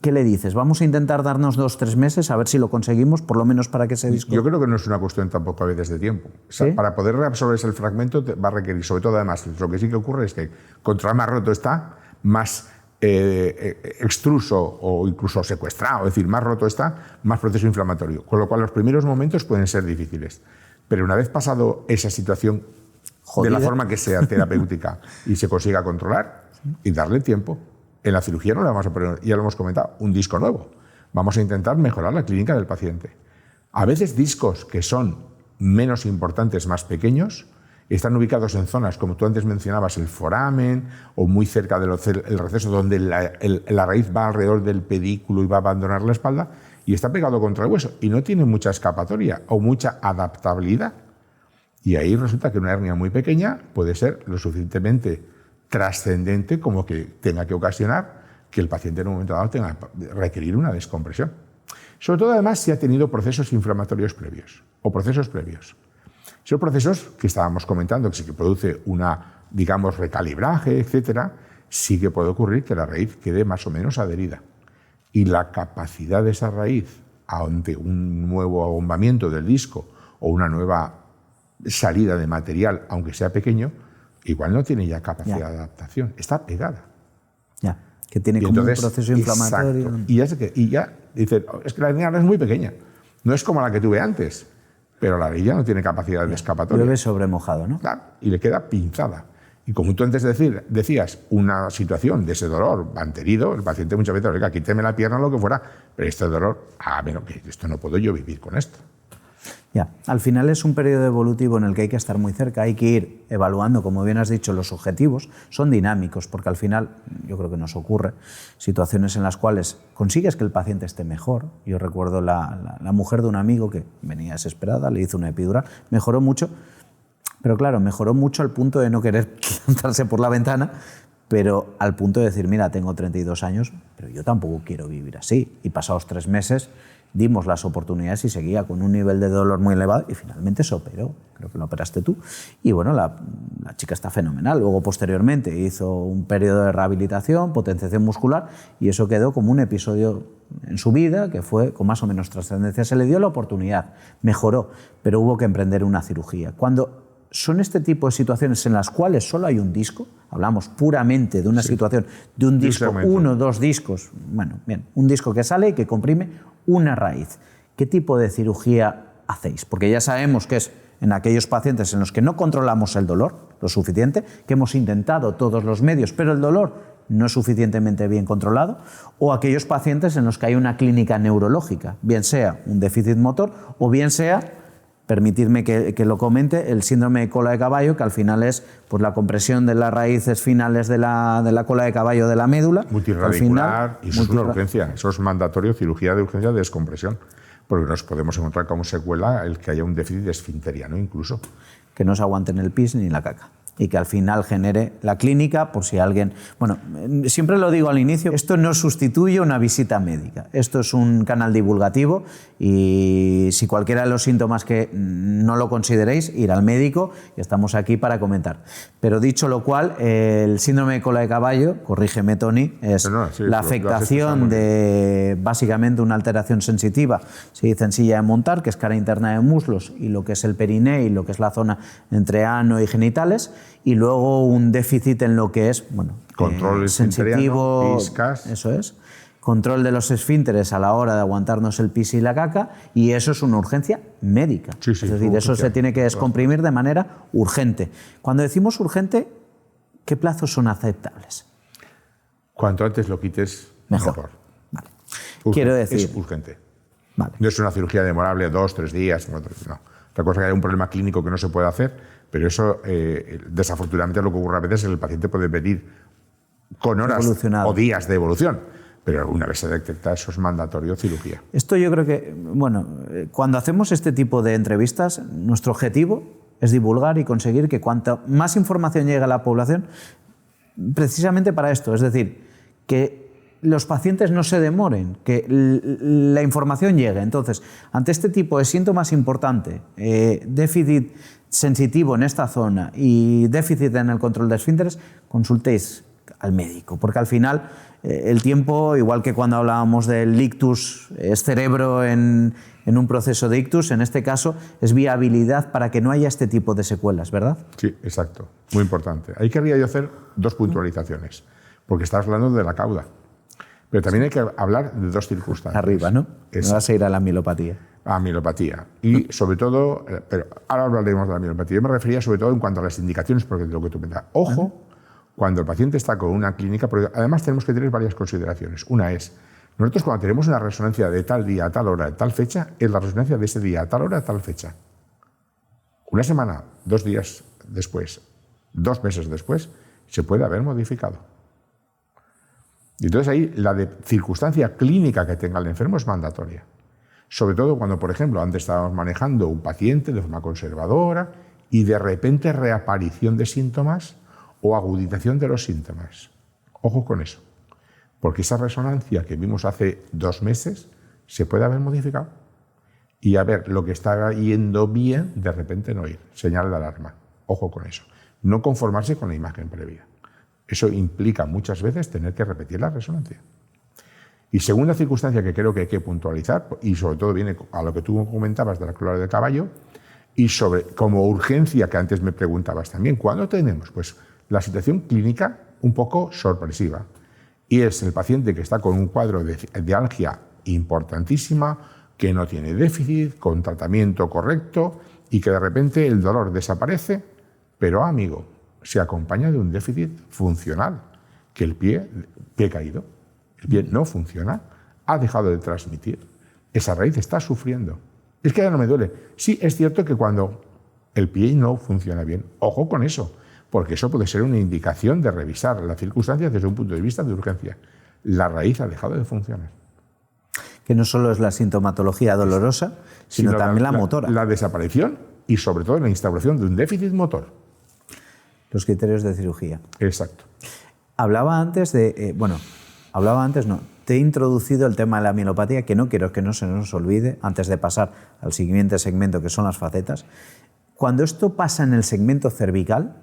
¿qué le dices? Vamos a intentar darnos 2 o 3 meses a ver si lo conseguimos, por lo menos para que ese disco... Yo creo que no es una cuestión tampoco a veces de tiempo. O sea, ¿sí? Para poder reabsorberse el fragmento va a requerir, sobre todo además, lo que sí que ocurre es que contra más roto está, más extruso o incluso secuestrado, es decir, más roto está, más proceso inflamatorio. Con lo cual los primeros momentos pueden ser difíciles. Pero una vez pasado esa situación, de la forma que sea terapéutica y se consiga controlar y darle tiempo, en la cirugía no le vamos a poner, ya lo hemos comentado, un disco nuevo. Vamos a intentar mejorar la clínica del paciente. A veces discos que son menos importantes, más pequeños, están ubicados en zonas, como tú antes mencionabas, el foramen o muy cerca del receso, donde la raíz va alrededor del pedículo y va a abandonar la espalda, y está pegado contra el hueso y no tiene mucha escapatoria o mucha adaptabilidad. Y ahí resulta que una hernia muy pequeña puede ser lo suficientemente trascendente como que tenga que ocasionar que el paciente en un momento dado tenga que requerir una descompresión. Sobre todo, además, si ha tenido procesos inflamatorios previos o procesos previos. Son procesos que estábamos comentando, que sí que produce una, digamos, recalibraje, etcétera, sí que puede ocurrir que la raíz quede más o menos adherida. Y la capacidad de esa raíz ante un nuevo abombamiento del disco o una nueva salida de material, aunque sea pequeño, igual no tiene ya capacidad de adaptación. Está pegada. Ya, que tiene como entonces, un proceso inflamatorio. Exacto. Y ya dice, es que la hernia es muy pequeña. No es como la que tuve antes. Pero la hernia no tiene capacidad de escapatoria. Llueve sobre mojado, ¿no? Claro, y le queda pinzada. Y como tú antes decías, una situación de ese dolor anterior, el paciente muchas veces, oiga, quíteme la pierna o lo que fuera, pero este dolor, menos que esto no puedo yo vivir con esto. Ya, al final es un periodo evolutivo en el que hay que estar muy cerca, hay que ir evaluando, como bien has dicho, los objetivos, son dinámicos, porque al final yo creo que nos ocurre situaciones en las cuales consigues que el paciente esté mejor. Yo recuerdo la mujer de un amigo que venía desesperada, le hizo una epidural, mejoró mucho, pero claro, mejoró mucho al punto de no querer lanzarse por la ventana, pero al punto de decir, mira, tengo 32 años, pero yo tampoco quiero vivir así. Y pasados 3 meses dimos las oportunidades y seguía con un nivel de dolor muy elevado y finalmente se operó. Creo que lo operaste tú. Y bueno, la chica está fenomenal. Luego, posteriormente, hizo un periodo de rehabilitación, potenciación muscular, y eso quedó como un episodio en su vida que fue con más o menos trascendencia. Se le dio la oportunidad, mejoró, pero hubo que emprender una cirugía. Cuando son este tipo de situaciones en las cuales solo hay un disco, hablamos puramente de una situación de un disco, 1 o 2 discos, bueno, bien, un disco que sale y que comprime una raíz. ¿Qué tipo de cirugía hacéis? Porque ya sabemos que es en aquellos pacientes en los que no controlamos el dolor lo suficiente, que hemos intentado todos los medios, pero el dolor no es suficientemente bien controlado, o aquellos pacientes en los que hay una clínica neurológica, bien sea un déficit motor o bien sea, permitidme que lo comente, el síndrome de cola de caballo, que al final es pues, la compresión de las raíces finales de la cola de caballo de la médula. Multiradicular, y eso es una urgencia, eso es mandatorio, cirugía de urgencia de descompresión, porque nos podemos encontrar como secuela el que haya un déficit esfinteriano incluso. Que no se aguanten el pis ni la caca. y que al final genere la clínica, por si alguien... Bueno, siempre lo digo al inicio, esto no sustituye una visita médica, esto es un canal divulgativo y si cualquiera de los síntomas que no lo consideréis, ir al médico y estamos aquí para comentar. Pero dicho lo cual, el síndrome de cola de caballo, corrígeme Tony, es la afectación de básicamente una alteración sensitiva, se dice en silla de montar, que es cara interna de muslos y lo que es el periné y lo que es la zona entre ano y genitales, y luego un déficit en lo que es, bueno, control sensitivo, piscas. Eso es, control de los esfínteres a la hora de aguantarnos el pis y la caca, y eso es una urgencia médica. Sí, es decir, eso se tiene que descomprimir de manera urgente. Cuando decimos urgente, ¿qué plazos son aceptables? Cuanto antes lo quites, mejor. Vale. Quiero decir... Es urgente. Vale. No es una cirugía demorable 2-3 días, no. Otra cosa que hay un problema clínico que no se puede hacer, pero eso, desafortunadamente, lo que ocurre a veces es que el paciente puede venir con horas o días de evolución, pero una vez se detecta eso es mandatorio cirugía. Esto yo creo que, bueno, cuando hacemos este tipo de entrevistas, nuestro objetivo es divulgar y conseguir que cuanta más información llegue a la población, precisamente para esto, es decir, que los pacientes no se demoren, que la información llegue. Entonces, ante este tipo de síntomas importantes, déficit sensitivo en esta zona y déficit en el control de esfínteres, consultéis al médico, porque al final el tiempo, igual que cuando hablábamos del ictus, es cerebro en un proceso de ictus, en este caso es viabilidad para que no haya este tipo de secuelas, ¿verdad? Sí, exacto, muy importante. Ahí querría yo hacer 2 puntualizaciones, porque estás hablando de la cauda. Pero también hay que hablar de 2 circunstancias. Arriba, ¿no? No vas a ir a la mielopatía. A mielopatía. Y sobre todo, pero ahora hablaremos de la mielopatía. Yo me refería sobre todo en cuanto a las indicaciones, porque de lo que tú comentas. Ojo, cuando el paciente está con una clínica, porque además tenemos que tener varias consideraciones. Una es, nosotros cuando tenemos una resonancia de tal día, a tal hora, de tal fecha, es la resonancia de ese día, a tal hora, a tal fecha. Una semana, 2 días después, 2 meses después, se puede haber modificado. Y entonces ahí la circunstancia clínica que tenga el enfermo es mandatoria. Sobre todo cuando, por ejemplo, antes estábamos manejando un paciente de forma conservadora y de repente reaparición de síntomas o agudización de los síntomas. Ojo con eso, porque esa resonancia que vimos hace 2 meses se puede haber modificado y a ver lo que está yendo bien, de repente no ir. Señal de alarma. Ojo con eso. No conformarse con la imagen previa. Eso implica muchas veces tener que repetir la resonancia. Y segunda circunstancia que creo que hay que puntualizar, y sobre todo viene a lo que tú comentabas de la cola de caballo, y sobre como urgencia que antes me preguntabas también, ¿cuándo tenemos? Pues la situación clínica un poco sorpresiva. Y es el paciente que está con un cuadro de algia importantísima, que no tiene déficit, con tratamiento correcto, y que de repente el dolor desaparece, pero amigo, se acompaña de un déficit funcional, que el pie caído, el pie no funciona, ha dejado de transmitir, esa raíz está sufriendo. Es que ya no me duele. Sí, es cierto que cuando el pie no funciona bien, ojo con eso, porque eso puede ser una indicación de revisar las circunstancias desde un punto de vista de urgencia. La raíz ha dejado de funcionar. Que no solo es la sintomatología dolorosa, sino también la motora. La desaparición y sobre todo la instauración de un déficit motor. Los criterios de cirugía. Exacto. Te he introducido el tema de la mielopatía, que no quiero que no se nos olvide, antes de pasar al siguiente segmento, que son las facetas. Cuando esto pasa en el segmento cervical,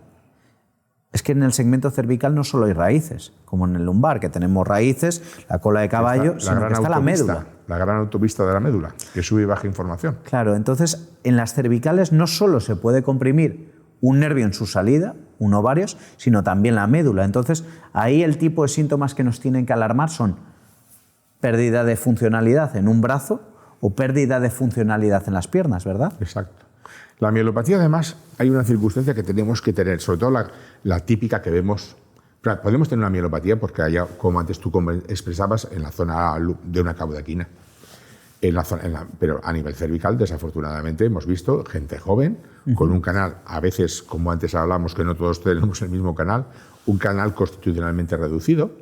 es que en el segmento cervical no solo hay raíces, como en el lumbar, que tenemos raíces, la cola de caballo, sino que está la médula. La gran autopista de la médula, que sube y baja información. Claro, entonces en las cervicales no solo se puede comprimir un nervio en su salida, uno o varios, sino también la médula. Entonces, ahí el tipo de síntomas que nos tienen que alarmar son pérdida de funcionalidad en un brazo o pérdida de funcionalidad en las piernas, ¿verdad? Exacto. La mielopatía, además, hay una circunstancia que tenemos que tener, sobre todo la típica que vemos. Podemos tener una mielopatía porque haya, como antes tú expresabas, en la zona de una caudaquina. Pero a nivel cervical, desafortunadamente, hemos visto gente joven con un canal, a veces, como antes hablamos, que no todos tenemos el mismo canal, un canal constitucionalmente reducido,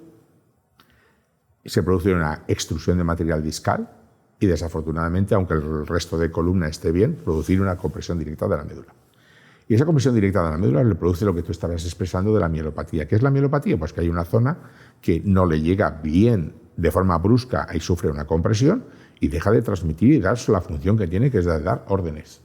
se produce una extrusión de material discal y, desafortunadamente, aunque el resto de columna esté bien, producir una compresión directa de la médula. Y esa compresión directa de la médula le produce lo que tú estabas expresando de la mielopatía. ¿Qué es la mielopatía? Pues que hay una zona que no le llega bien de forma brusca y sufre una compresión y deja de transmitir y dar la función que tiene, que es de dar órdenes.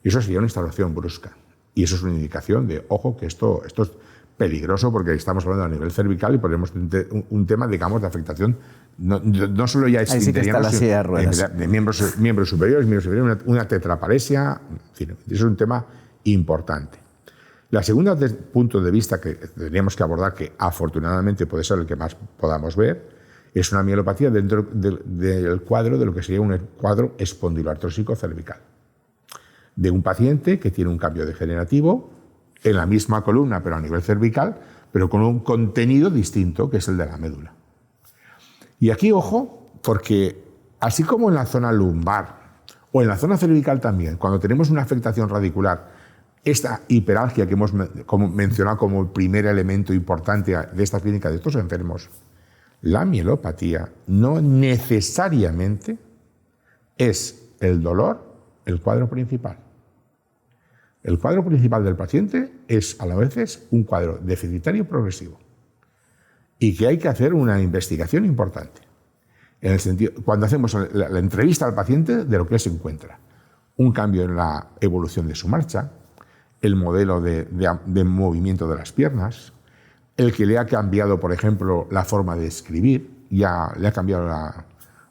Eso sería una instalación brusca. Y eso es una indicación de, ojo, que esto es peligroso porque estamos hablando a nivel cervical y ponemos un tema, digamos, de afectación no solo ya es sí que está la silla de ruedas. De miembros superiores, una tetraparesia, en fin, eso es un tema importante. La segunda punto de vista que tendríamos que abordar, que afortunadamente puede ser el que más podamos ver, es una mielopatía dentro del cuadro de lo que sería un cuadro espondiloartrósico cervical. De un paciente que tiene un cambio degenerativo en la misma columna, pero a nivel cervical, pero con un contenido distinto, que es el de la médula. Y aquí, ojo, porque así como en la zona lumbar o en la zona cervical también, cuando tenemos una afectación radicular, esta hiperalgia que hemos mencionado como el primer elemento importante de esta clínica de estos enfermos, la mielopatía no necesariamente es el dolor el cuadro principal. El cuadro principal del paciente es a la vez un cuadro deficitario progresivo y que hay que hacer una investigación importante. En el sentido, cuando hacemos la entrevista al paciente de lo que se encuentra, un cambio en la evolución de su marcha, el modelo de movimiento de las piernas, el que le ha cambiado, por ejemplo, la forma de escribir, ya le ha cambiado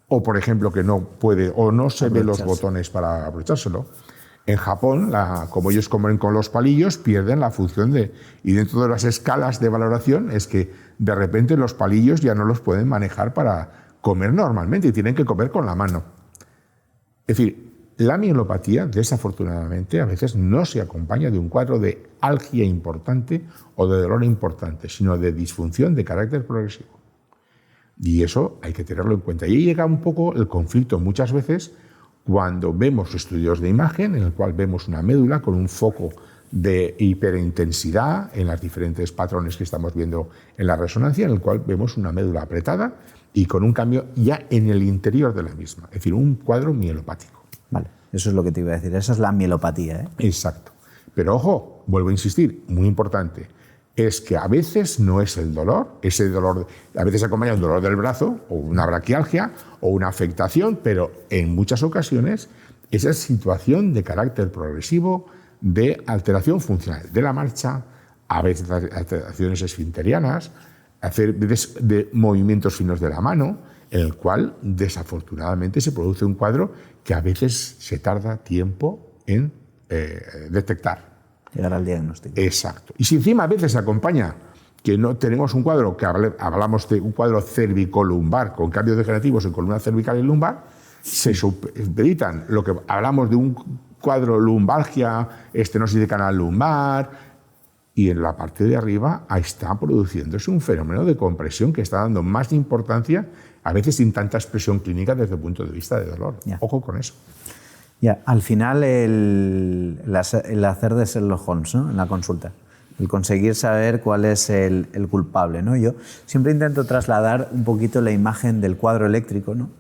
o por ejemplo que no puede o no se ve los botones para abrochárselo. En Japón, como ellos comen con los palillos, pierden la función y dentro de las escalas de valoración es que de repente los palillos ya no los pueden manejar para comer normalmente y tienen que comer con la mano. Es decir, la mielopatía, desafortunadamente, a veces no se acompaña de un cuadro de algia importante o de dolor importante, sino de disfunción de carácter progresivo. Y eso hay que tenerlo en cuenta. Y ahí llega un poco el conflicto muchas veces cuando vemos estudios de imagen en el cual vemos una médula con un foco de hiperintensidad en los diferentes patrones que estamos viendo en la resonancia, en el cual vemos una médula apretada y con un cambio ya en el interior de la misma, es decir, un cuadro mielopático. Vale, eso es lo que te iba a decir, esa es la mielopatía, ¿eh? Exacto. Pero ojo, vuelvo a insistir, muy importante, es que a veces no es el dolor, ese dolor a veces acompaña un dolor del brazo o una braquialgia o una afectación, pero en muchas ocasiones esa situación de carácter progresivo de alteración funcional de la marcha, a veces alteraciones esfinterianas, de movimientos finos de la mano, en el cual desafortunadamente se produce un cuadro que a veces se tarda tiempo en detectar. Llegar al diagnóstico. Exacto. Y si encima a veces se acompaña que no tenemos un cuadro, que hablamos de un cuadro cervicolumbar con cambios degenerativos en columna cervical y lumbar, se supeditan lo que hablamos de un cuadro lumbalgia, estenosis de canal lumbar, y en la parte de arriba está produciéndose un fenómeno de compresión que está dando más importancia, a veces sin tanta expresión clínica desde el punto de vista de dolor. Ya. Ojo con eso. Ya, al final el hacer de Sherlock Holmes, ¿no? En la consulta, el conseguir saber cuál es el culpable, ¿no? Yo siempre intento trasladar un poquito la imagen del cuadro eléctrico, ¿no?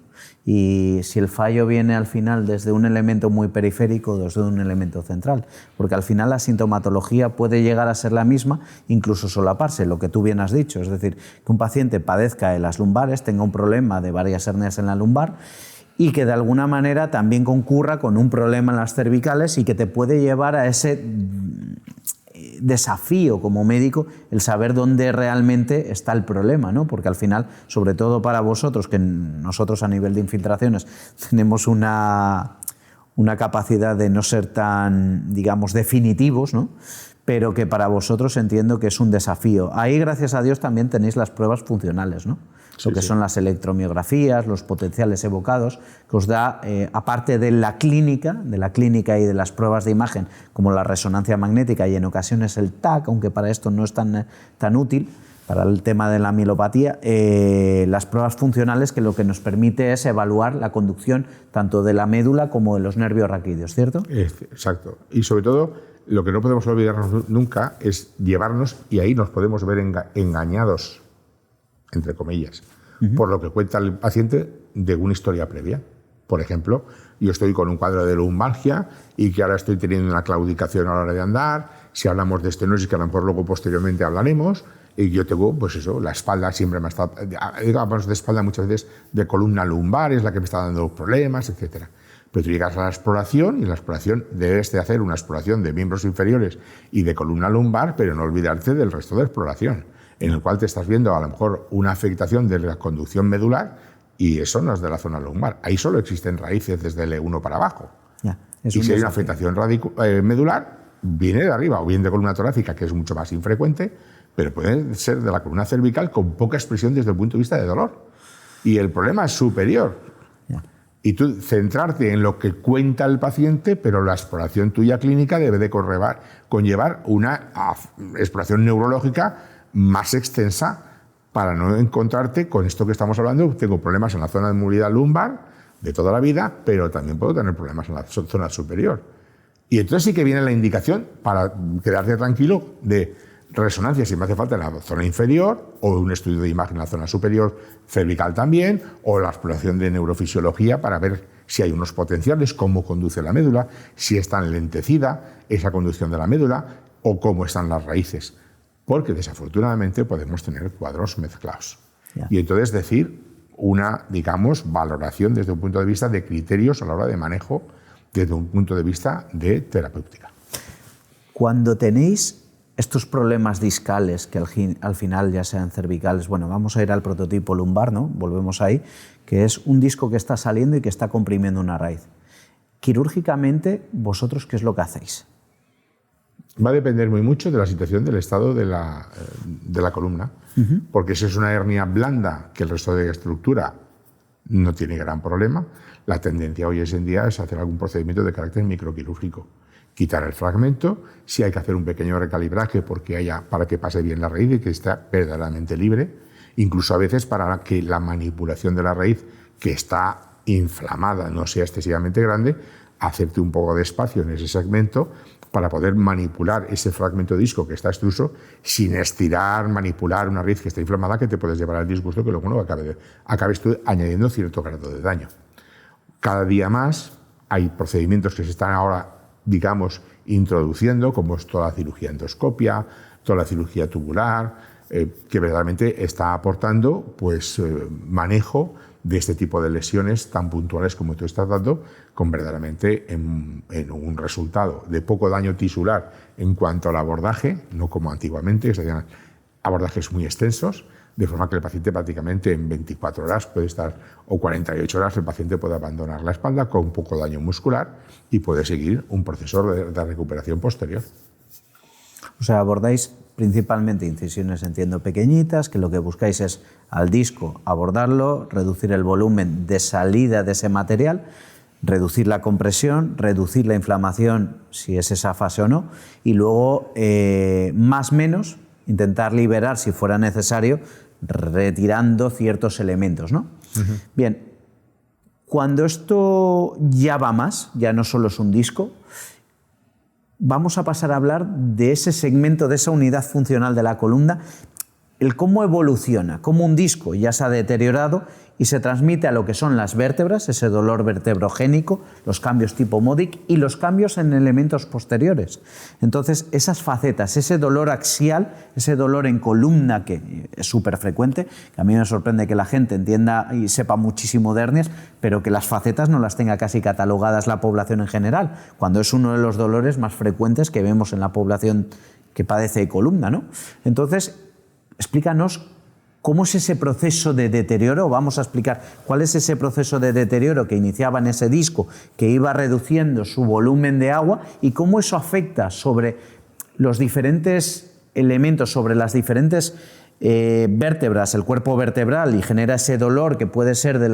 Y si el fallo viene al final desde un elemento muy periférico o desde un elemento central, porque al final la sintomatología puede llegar a ser la misma, incluso solaparse, lo que tú bien has dicho, es decir, que un paciente padezca de las lumbares, tenga un problema de varias hernias en la lumbar, y que de alguna manera también concurra con un problema en las cervicales y que te puede llevar a ese desafío como médico el saber dónde realmente está el problema, ¿no? Porque al final, sobre todo para vosotros, que nosotros a nivel de infiltraciones tenemos una capacidad de no ser tan, digamos, definitivos, ¿no? Pero que para vosotros entiendo que es un desafío. Ahí, gracias a Dios, también tenéis las pruebas funcionales, ¿no? Lo que son las electromiografías, los potenciales evocados, que os da, aparte de la clínica y de las pruebas de imagen, como la resonancia magnética y en ocasiones el TAC, aunque para esto no es tan útil, para el tema de la mielopatía, las pruebas funcionales que lo que nos permite es evaluar la conducción tanto de la médula como de los nervios raquídeos, ¿cierto? Exacto. Y sobre todo, lo que no podemos olvidarnos nunca es llevarnos, y ahí nos podemos ver engañados, entre comillas, por lo que cuenta el paciente de una historia previa. Por ejemplo, yo estoy con un cuadro de lumbalgia y que ahora estoy teniendo una claudicación a la hora de andar, si hablamos de estenosis, que a lo mejor luego posteriormente hablaremos, y yo tengo, pues eso, la espalda siempre me está, digamos de espalda muchas veces de columna lumbar, es la que me está dando problemas, etcétera. Pero tú llegas a la exploración y en la exploración debes de hacer una exploración de miembros inferiores y de columna lumbar, pero no olvidarte del resto de exploración, en el cual te estás viendo a lo mejor una afectación de la conducción medular y eso no es de la zona lumbar. Ahí solo existen raíces desde el E1 para abajo. Ya, y si hay una afectación medular, viene de arriba o bien de columna torácica, que es mucho más infrecuente, pero puede ser de la columna cervical con poca expresión desde el punto de vista de dolor. Y el problema es superior. Ya. Y tú centrarte en lo que cuenta el paciente, pero la exploración tuya clínica debe de conllevar una exploración neurológica más extensa para no encontrarte con esto que estamos hablando. Tengo problemas en la zona de movilidad lumbar de toda la vida, pero también puedo tener problemas en la zona superior. Y entonces sí que viene la indicación para quedarte tranquilo de resonancia si me hace falta en la zona inferior, o un estudio de imagen en la zona superior cervical también, o la exploración de neurofisiología para ver si hay unos potenciales, cómo conduce la médula, si está enlentecida esa conducción de la médula o cómo están las raíces. Porque desafortunadamente podemos tener cuadros mezclados. Yeah. Y entonces decir una, digamos, valoración desde un punto de vista de criterios a la hora de manejo, desde un punto de vista de terapéutica. Cuando tenéis estos problemas discales, que al final ya sean cervicales, bueno, vamos a ir al prototipo lumbar, ¿no? Volvemos ahí, que es un disco que está saliendo y que está comprimiendo una raíz. Quirúrgicamente, ¿vosotros qué es lo que hacéis? Va a depender muy mucho de la situación del estado de la columna, porque si es una hernia blanda que el resto de estructura no tiene gran problema, la tendencia hoy en día es hacer algún procedimiento de carácter microquirúrgico. Quitar el fragmento, si hay que hacer un pequeño recalibraje para que pase bien la raíz y que esté verdaderamente libre, incluso a veces para que la manipulación de la raíz, que está inflamada, no sea excesivamente grande, hacerte un poco de espacio en ese segmento para poder manipular ese fragmento de disco que está extruso sin estirar, manipular una raíz que está inflamada, que te puedes llevar al disgusto que luego no acabes tú añadiendo cierto grado de daño. Cada día más hay procedimientos que se están ahora, digamos, introduciendo, como es toda la cirugía endoscopia, toda la cirugía tubular, que verdaderamente está aportando pues, manejo de este tipo de lesiones tan puntuales como tú estás dando, con verdaderamente en un resultado de poco daño tisular en cuanto al abordaje, no como antiguamente, que se hacían abordajes muy extensos, de forma que el paciente prácticamente en 24 horas puede estar, o 48 horas, el paciente puede abandonar la espalda con poco daño muscular y puede seguir un proceso de recuperación posterior. O sea, abordáis principalmente incisiones, entiendo, pequeñitas, que lo que buscáis es al disco abordarlo, reducir el volumen de salida de ese material, reducir la compresión, reducir la inflamación, si es esa fase o no, y luego, más o menos, intentar liberar, si fuera necesario, retirando ciertos elementos, ¿no? Bien, cuando esto ya va más, ya no solo es un disco, vamos a pasar a hablar de ese segmento, de esa unidad funcional de la columna, el cómo evoluciona, cómo un disco ya se ha deteriorado y se transmite a lo que son las vértebras, ese dolor vertebrogénico, los cambios tipo Modic y los cambios en elementos posteriores. Entonces, esas facetas, ese dolor axial, ese dolor en columna que es súper frecuente, que a mí me sorprende que la gente entienda y sepa muchísimo de hernias, pero que las facetas no las tenga casi catalogadas la población en general, cuando es uno de los dolores más frecuentes que vemos en la población que padece de columna, ¿no? Entonces, explícanos ¿cómo es ese proceso de deterioro? Vamos a explicar cuál es ese proceso de deterioro que iniciaba en ese disco, que iba reduciendo su volumen de agua y cómo eso afecta sobre los diferentes elementos, sobre las diferentes vértebras, el cuerpo vertebral, y genera ese dolor que puede ser del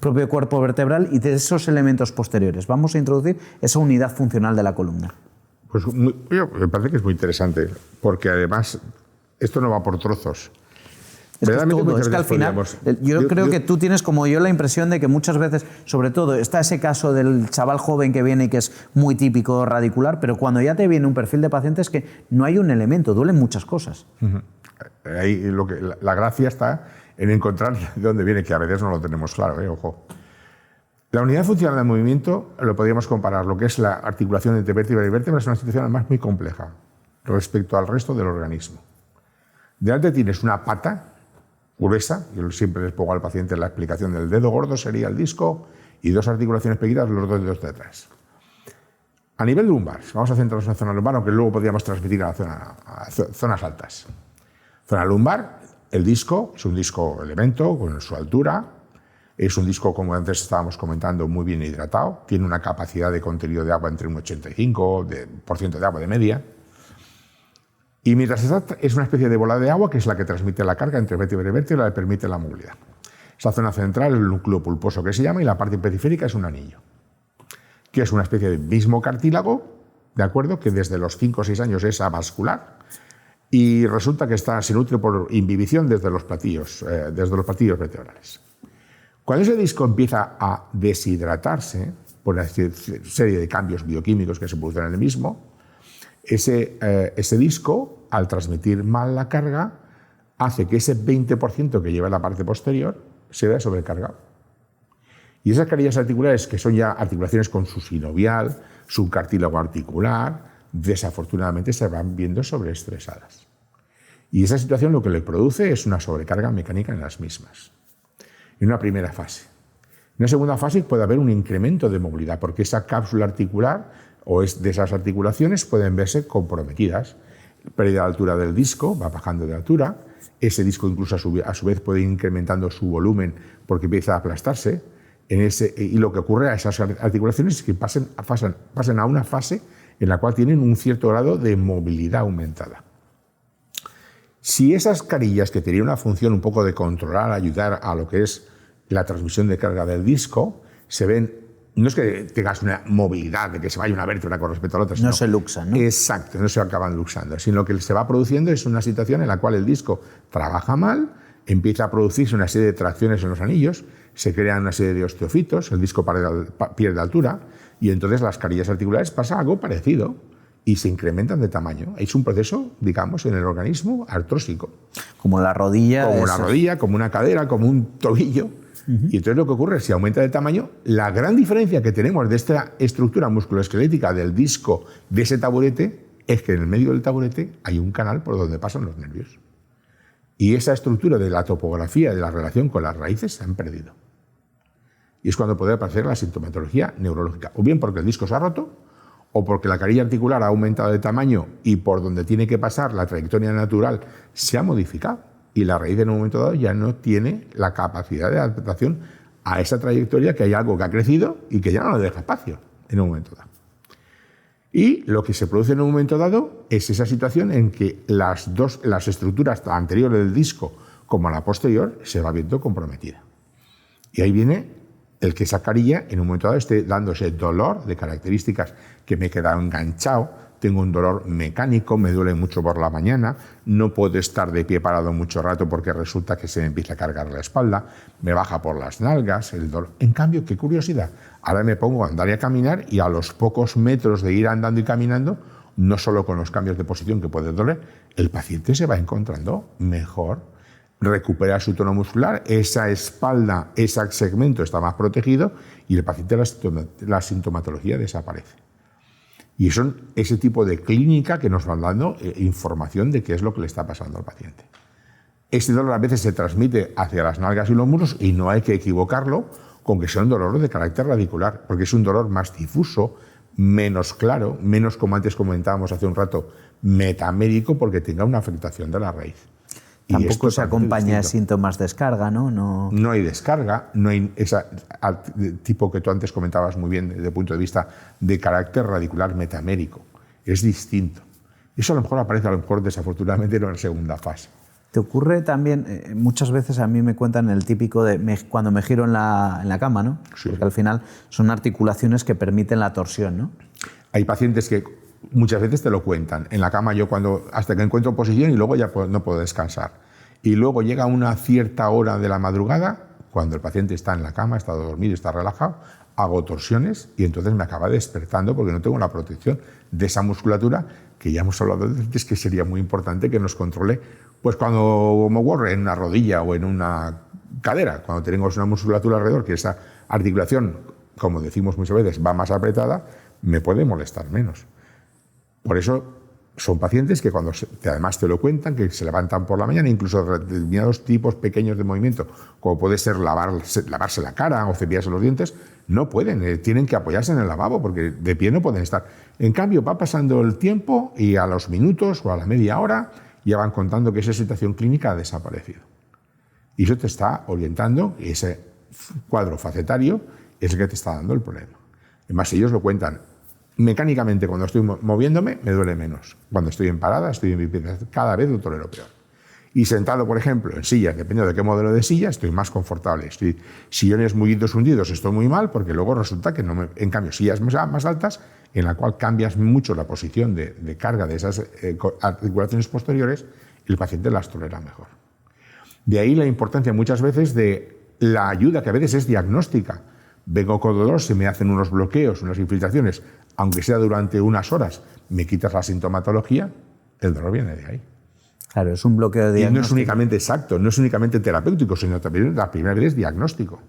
propio cuerpo vertebral y de esos elementos posteriores. Vamos a introducir esa unidad funcional de la columna. Pues me parece que es muy interesante, porque además esto no va por trozos. Es que al final, yo creo que tú tienes como yo la impresión de que muchas veces, sobre todo, está ese caso del chaval joven que viene y que es muy típico radicular, pero cuando ya te viene un perfil de paciente es que no hay un elemento, duelen muchas cosas. Ahí la gracia está en encontrar de dónde viene, que a veces no lo tenemos claro, ojo. La unidad funcional del movimiento lo podríamos comparar. Lo que es la articulación entre vértebra y vértebra es una situación además muy compleja respecto al resto del organismo. Delante tienes una pata gruesa, yo siempre les pongo al paciente la explicación del dedo gordo sería el disco y dos articulaciones pequeñas, los dos dedos de atrás. A nivel lumbar, vamos a centrarnos en la zona lumbar, aunque luego podríamos transmitir a zonas altas. Zona lumbar, el disco es un disco elemento con su altura, es un disco, como antes estábamos comentando, muy bien hidratado, tiene una capacidad de contenido de agua entre un 85% de agua de media, y mientras está, es una especie de bola de agua que es la que transmite la carga entre vértebra y vértebra y le permite la movilidad. Esa zona central es el núcleo pulposo que se llama y la parte periférica es un anillo, que es una especie de mismo cartílago, ¿de acuerdo?, que desde los 5 o 6 años es avascular y resulta que se nutre por imbibición desde los platillos vertebrales. Cuando ese disco empieza a deshidratarse por una serie de cambios bioquímicos que se producen en el mismo, ese disco, al transmitir mal la carga, hace que ese 20% que lleva la parte posterior se vea sobrecargado. Y esas carillas articulares, que son ya articulaciones con su sinovial, su cartílago articular, desafortunadamente se van viendo sobreestresadas. Y esa situación lo que le produce es una sobrecarga mecánica en las mismas. En una primera fase. En una segunda fase puede haber un incremento de movilidad, porque esa cápsula articular o de esas articulaciones pueden verse comprometidas. Pérdida de altura del disco, va bajando de altura. Ese disco incluso a su vez puede ir incrementando su volumen porque empieza a aplastarse. Y lo que ocurre a esas articulaciones es que pasen a una fase en la cual tienen un cierto grado de movilidad aumentada. Si esas carillas, que tenían una función un poco de controlar, ayudar a lo que es la transmisión de carga del disco, se ven, no es que tengas una movilidad de que se vaya una vértebra con respecto a la otra, no se luxan, ¿no? Exacto, no se acaban luxando, sino que se va produciendo es una situación en la cual el disco trabaja mal, empieza a producirse una serie de tracciones en los anillos, se crean una serie de osteofitos, el disco pierde altura y entonces las carillas articulares pasa algo parecido y se incrementan de tamaño. Es un proceso, digamos, en el organismo artrósico. Como la rodilla. Como una rodilla, como una cadera, como un tobillo. Y entonces lo que ocurre es que si aumenta de tamaño, la gran diferencia que tenemos de esta estructura musculoesquelética del disco de ese taburete es que en el medio del taburete hay un canal por donde pasan los nervios. Y esa estructura de la topografía de la relación con las raíces se han perdido. Y es cuando puede aparecer la sintomatología neurológica, o bien porque el disco se ha roto, o porque la carilla articular ha aumentado de tamaño y por donde tiene que pasar la trayectoria natural se ha modificado y la raíz en un momento dado ya no tiene la capacidad de adaptación a esa trayectoria, que hay algo que ha crecido y que ya no le deja espacio en un momento dado. Y lo que se produce en un momento dado es esa situación en que las estructuras, la anterior del disco como la posterior, se va viendo comprometida. Y ahí viene el que esa carilla en un momento dado esté dándose dolor de características que me he quedado enganchado, tengo un dolor mecánico, me duele mucho por la mañana, no puedo estar de pie parado mucho rato porque resulta que se me empieza a cargar la espalda, me baja por las nalgas el dolor. En cambio, qué curiosidad, ahora me pongo a andar y a caminar y a los pocos metros de ir andando y caminando, no solo con los cambios de posición que puede doler, el paciente se va encontrando mejor, recupera su tono muscular, esa espalda, ese segmento está más protegido y el paciente la sintomatología desaparece. Y son ese tipo de clínica que nos van dando información de qué es lo que le está pasando al paciente. Este dolor a veces se transmite hacia las nalgas y los muslos y no hay que equivocarlo con que sea un dolor de carácter radicular, porque es un dolor más difuso, menos claro, menos, como antes comentábamos hace un rato, metamérico, porque tenga una afectación de la raíz. Tampoco se acompaña de síntomas de descarga, ¿no? No hay descarga, no hay ese tipo que tú antes comentabas muy bien desde el punto de vista de carácter radicular metamérico. Es distinto. Eso a lo mejor aparece, desafortunadamente, en la segunda fase. ¿Te ocurre también, muchas veces a mí me cuentan el típico de cuando me giro en la cama, ¿no? Sí. Porque al final son articulaciones que permiten la torsión, ¿no? Hay pacientes que muchas veces te lo cuentan. En la cama yo hasta que encuentro posición y luego ya no puedo descansar. Y luego llega una cierta hora de la madrugada, cuando el paciente está en la cama, está dormido, está relajado, hago torsiones y entonces me acaba despertando porque no tengo la protección de esa musculatura que ya hemos hablado antes, que sería muy importante que nos controle, pues cuando me ocurre en una rodilla o en una cadera, cuando tenemos una musculatura alrededor, que esa articulación como decimos muchas veces, va más apretada, me puede molestar menos. Por eso son pacientes que además te lo cuentan, que se levantan por la mañana, incluso determinados tipos pequeños de movimiento, como puede ser lavarse la cara o cepillarse los dientes, no pueden, tienen que apoyarse en el lavabo porque de pie no pueden estar. En cambio, va pasando el tiempo y a los minutos o a la media hora ya van contando que esa situación clínica ha desaparecido. Y eso te está orientando, y ese cuadro facetario es el que te está dando el problema. Además, ellos lo cuentan. Mecánicamente, cuando estoy moviéndome, me duele menos. Cuando estoy en parada, estoy en bipedal, cada vez lo tolero peor. Y sentado, por ejemplo, en sillas, dependiendo de qué modelo de silla, estoy más confortable. Sillones muy hundidos, estoy muy mal, porque luego resulta que en cambio, sillas más altas, en la cual cambias mucho la posición de carga de esas articulaciones posteriores, el paciente las tolera mejor. De ahí la importancia muchas veces de la ayuda, que a veces es diagnóstica. Vengo con dolor, se me hacen unos bloqueos, unas infiltraciones, aunque sea durante unas horas, me quitas la sintomatología, el dolor viene de ahí. Claro, es un bloqueo de diagnóstico. Y no es únicamente exacto, no es únicamente terapéutico, sino también la primera vez es diagnóstico.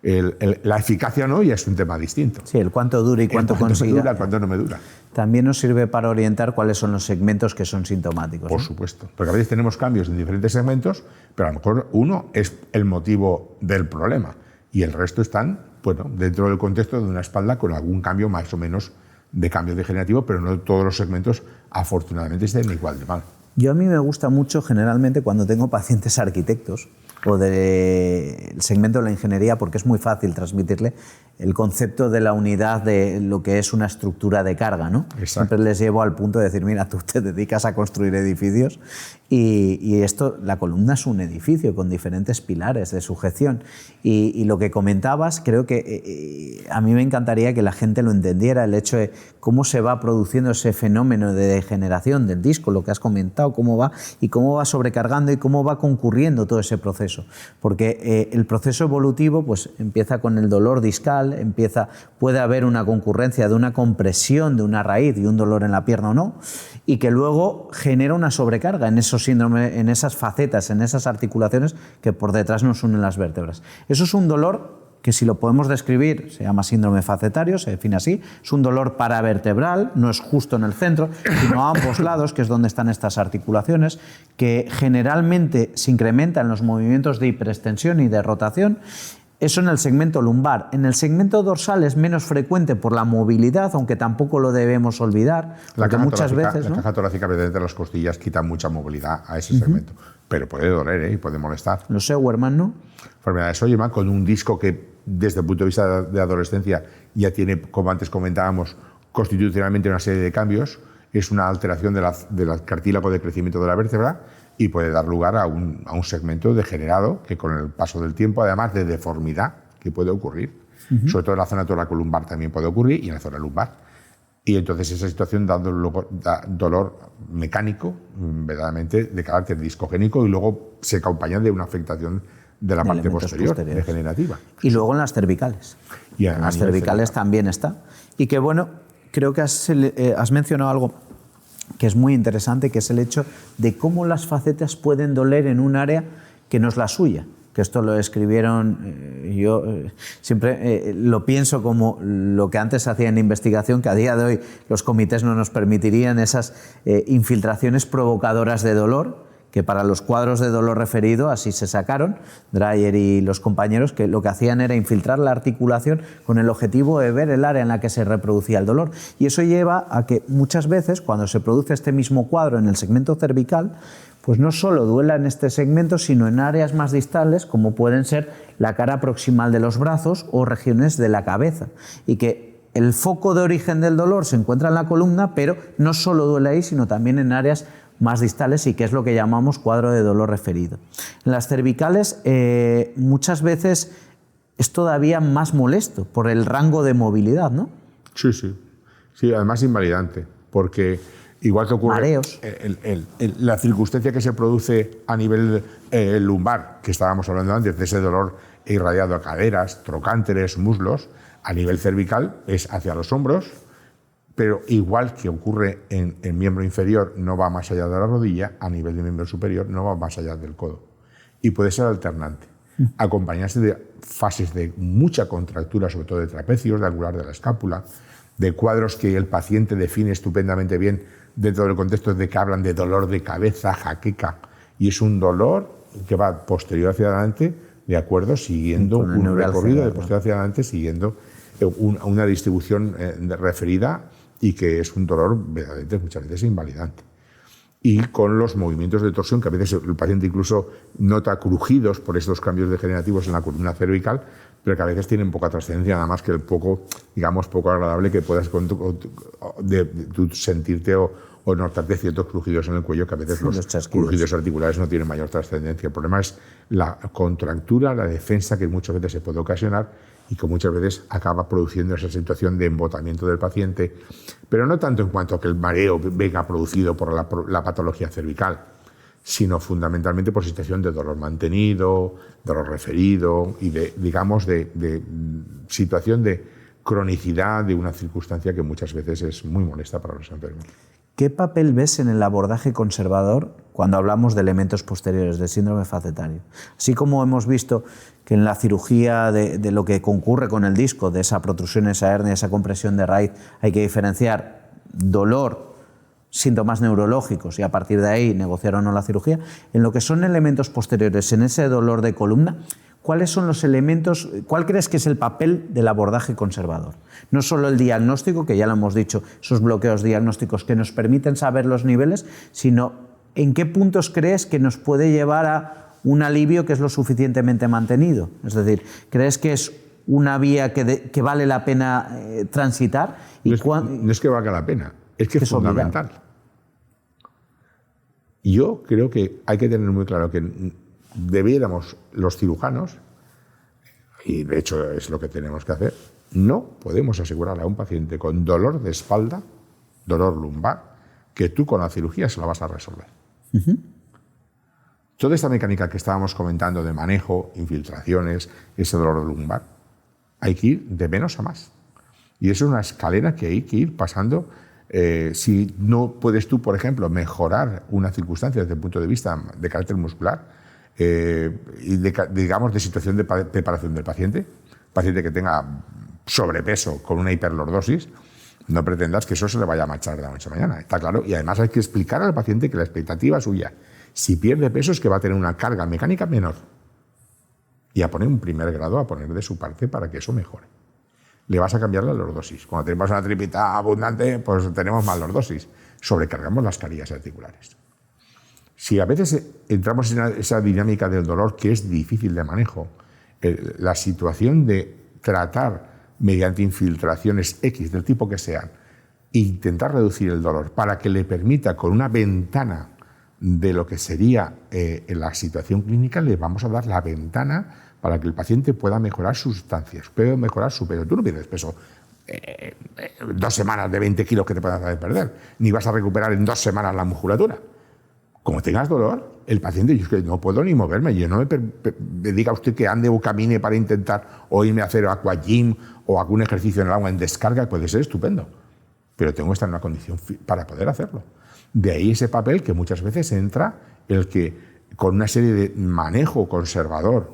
La eficacia no, ya es un tema distinto. Sí, el cuánto dura y cuánto consigue. Cuánto no me dura. También nos sirve para orientar cuáles son los segmentos que son sintomáticos. Por supuesto, porque a veces tenemos cambios en diferentes segmentos, pero a lo mejor uno es el motivo del problema y el resto están, bueno, dentro del contexto de una espalda con algún cambio más o menos de cambio degenerativo, pero no todos los segmentos afortunadamente estén igual de mal. A mí me gusta mucho generalmente cuando tengo pacientes arquitectos o del segmento de la ingeniería, porque es muy fácil transmitirle el concepto de la unidad de lo que es una estructura de carga, ¿no? Siempre les llevo al punto de decir, mira, tú te dedicas a construir edificios y esto, la columna es un edificio con diferentes pilares de sujeción. Y lo que comentabas, creo que a mí me encantaría que la gente lo entendiera, el hecho de cómo se va produciendo ese fenómeno de degeneración del disco, lo que has comentado, cómo va sobrecargando y cómo va concurriendo todo ese proceso. Porque el proceso evolutivo pues, empieza con el dolor discal, puede haber una concurrencia de una compresión de una raíz y un dolor en la pierna o no, y que luego genera una sobrecarga en esos síndromes, en esas facetas, en esas articulaciones que por detrás nos unen las vértebras. Eso es un dolor que, si lo podemos describir, se llama síndrome facetario, se define así, es un dolor paravertebral, no es justo en el centro, sino a ambos lados, que es donde están estas articulaciones, que generalmente se incrementan los movimientos de hiperextensión y de rotación. Eso en el segmento lumbar. En el segmento dorsal es menos frecuente por la movilidad, aunque tampoco lo debemos olvidar. La caja torácica de las costillas quita mucha movilidad a ese segmento, pero puede doler y puede molestar. Los Seuermann, ¿no? Enfermedades Seuermann con un disco que desde el punto de vista de adolescencia ya tiene, como antes comentábamos, constitucionalmente una serie de cambios. Es una alteración del cartílago de crecimiento de la vértebra y puede dar lugar a un segmento degenerado que con el paso del tiempo, además de deformidad que puede ocurrir, sobre todo en la zona toracolumbar también puede ocurrir y en la zona lumbar. Y entonces esa situación da dolor mecánico, verdaderamente de carácter discogénico, y luego se acompaña de una afectación de la parte posterior, degenerativa. Y luego en las cervicales. En las cervicales también está. Y que bueno, creo que has mencionado algo que es muy interesante, que es el hecho de cómo las facetas pueden doler en un área que no es la suya. Que esto lo escribieron, yo siempre lo pienso como lo que antes hacía en investigación, que a día de hoy los comités no nos permitirían, esas infiltraciones provocadoras de dolor, que para los cuadros de dolor referido así se sacaron, Dreyer y los compañeros, que lo que hacían era infiltrar la articulación con el objetivo de ver el área en la que se reproducía el dolor. Y eso lleva a que muchas veces, cuando se produce este mismo cuadro en el segmento cervical, pues no solo duela en este segmento, sino en áreas más distales, como pueden ser la cara proximal de los brazos o regiones de la cabeza. Y que el foco de origen del dolor se encuentra en la columna, pero no solo duele ahí, sino también en áreas más distales, y que es lo que llamamos cuadro de dolor referido. En las cervicales muchas veces es todavía más molesto por el rango de movilidad, ¿no? Sí, sí. Sí, además invalidante, porque igual que ocurre mareos. La circunstancia que se produce a nivel lumbar, que estábamos hablando antes, de ese dolor irradiado a caderas, trocánteres, muslos, a nivel cervical es hacia los hombros, pero igual que ocurre en el miembro inferior, no va más allá de la rodilla, a nivel del miembro superior no va más allá del codo. Y puede ser alternante. acompañarse de fases de mucha contractura, sobre todo de trapecios, de angular de la escápula, de cuadros que el paciente define estupendamente bien dentro del contexto de que hablan de dolor de cabeza, jaqueca, y es un dolor que va posterior hacia adelante, de acuerdo, siguiendo un recorrido de posterior hacia adelante, siguiendo una distribución referida, y que es un dolor verdaderamente muchas veces invalidante. Y con los movimientos de torsión, que a veces el paciente incluso nota crujidos por estos cambios degenerativos en la columna cervical, pero que a veces tienen poca trascendencia, nada más que el poco, digamos, poco agradable que puedas tú sentirte o notarte ciertos crujidos en el cuello, que a veces los crujidos articulares no tienen mayor trascendencia. El problema es la contractura, la defensa que muchas veces se puede ocasionar y que muchas veces acaba produciendo esa situación de embotamiento del paciente, pero no tanto en cuanto a que el mareo venga producido por la patología cervical, sino fundamentalmente por situación de dolor mantenido, dolor referido y de situación de cronicidad de una circunstancia que muchas veces es muy molesta para los enfermos. ¿Qué papel ves en el abordaje conservador cuando hablamos de elementos posteriores del síndrome facetario? Así como hemos visto que en la cirugía de lo que concurre con el disco, de esa protrusión, esa hernia, esa compresión de raíz, hay que diferenciar dolor, síntomas neurológicos y a partir de ahí negociar o no la cirugía. En lo que son elementos posteriores, en ese dolor de columna, ¿cuáles son los elementos, cuál crees que es el papel del abordaje conservador? No solo el diagnóstico, que ya lo hemos dicho, esos bloqueos diagnósticos que nos permiten saber los niveles, sino en qué puntos crees que nos puede llevar a un alivio que es lo suficientemente mantenido. Es decir, ¿crees que es una vía que vale la pena transitar? No es que valga la pena, es que es fundamental. Yo creo que hay que tener muy claro que debiéramos los cirujanos, y de hecho es lo que tenemos que hacer, no podemos asegurar a un paciente con dolor de espalda, dolor lumbar, que tú con la cirugía se la vas a resolver. Toda esta mecánica que estábamos comentando de manejo, infiltraciones, ese dolor lumbar, hay que ir de menos a más. Y eso es una escalera que hay que ir pasando. Si no puedes tú, por ejemplo, mejorar una circunstancia desde el punto de vista de carácter muscular, y digamos de situación de preparación del paciente que tenga sobrepeso con una hiperlordosis, no pretendas que eso se le vaya a marchar de la noche a mañana, está claro. Y además hay que explicar al paciente que la expectativa suya, si pierde peso, es que va a tener una carga mecánica menor y a poner un primer grado, a poner de su parte para que eso mejore. Le vas a cambiar la lordosis. Cuando tenemos una tripita abundante, pues tenemos más lordosis, sobrecargamos las carillas articulares. Si a veces entramos en esa dinámica del dolor que es difícil de manejo, la situación de tratar mediante infiltraciones X del tipo que sean, e intentar reducir el dolor para que le permita con una ventana de lo que sería la situación clínica, le vamos a dar la ventana para que el paciente pueda mejorar sus sustancias, pueda mejorar su peso. Tú no pierdes peso 2 semanas de 20 kilos que te puedas hacer perder, ni vas a recuperar en 2 semanas la musculatura. Como tengas dolor, el paciente, yo es que no puedo ni moverme, yo no me diga usted que ande o camine para intentar o irme a hacer aquagym o algún ejercicio en el agua en descarga, puede ser estupendo, pero tengo que estar en una condición para poder hacerlo. De ahí ese papel que muchas veces entra el que con una serie de manejo conservador.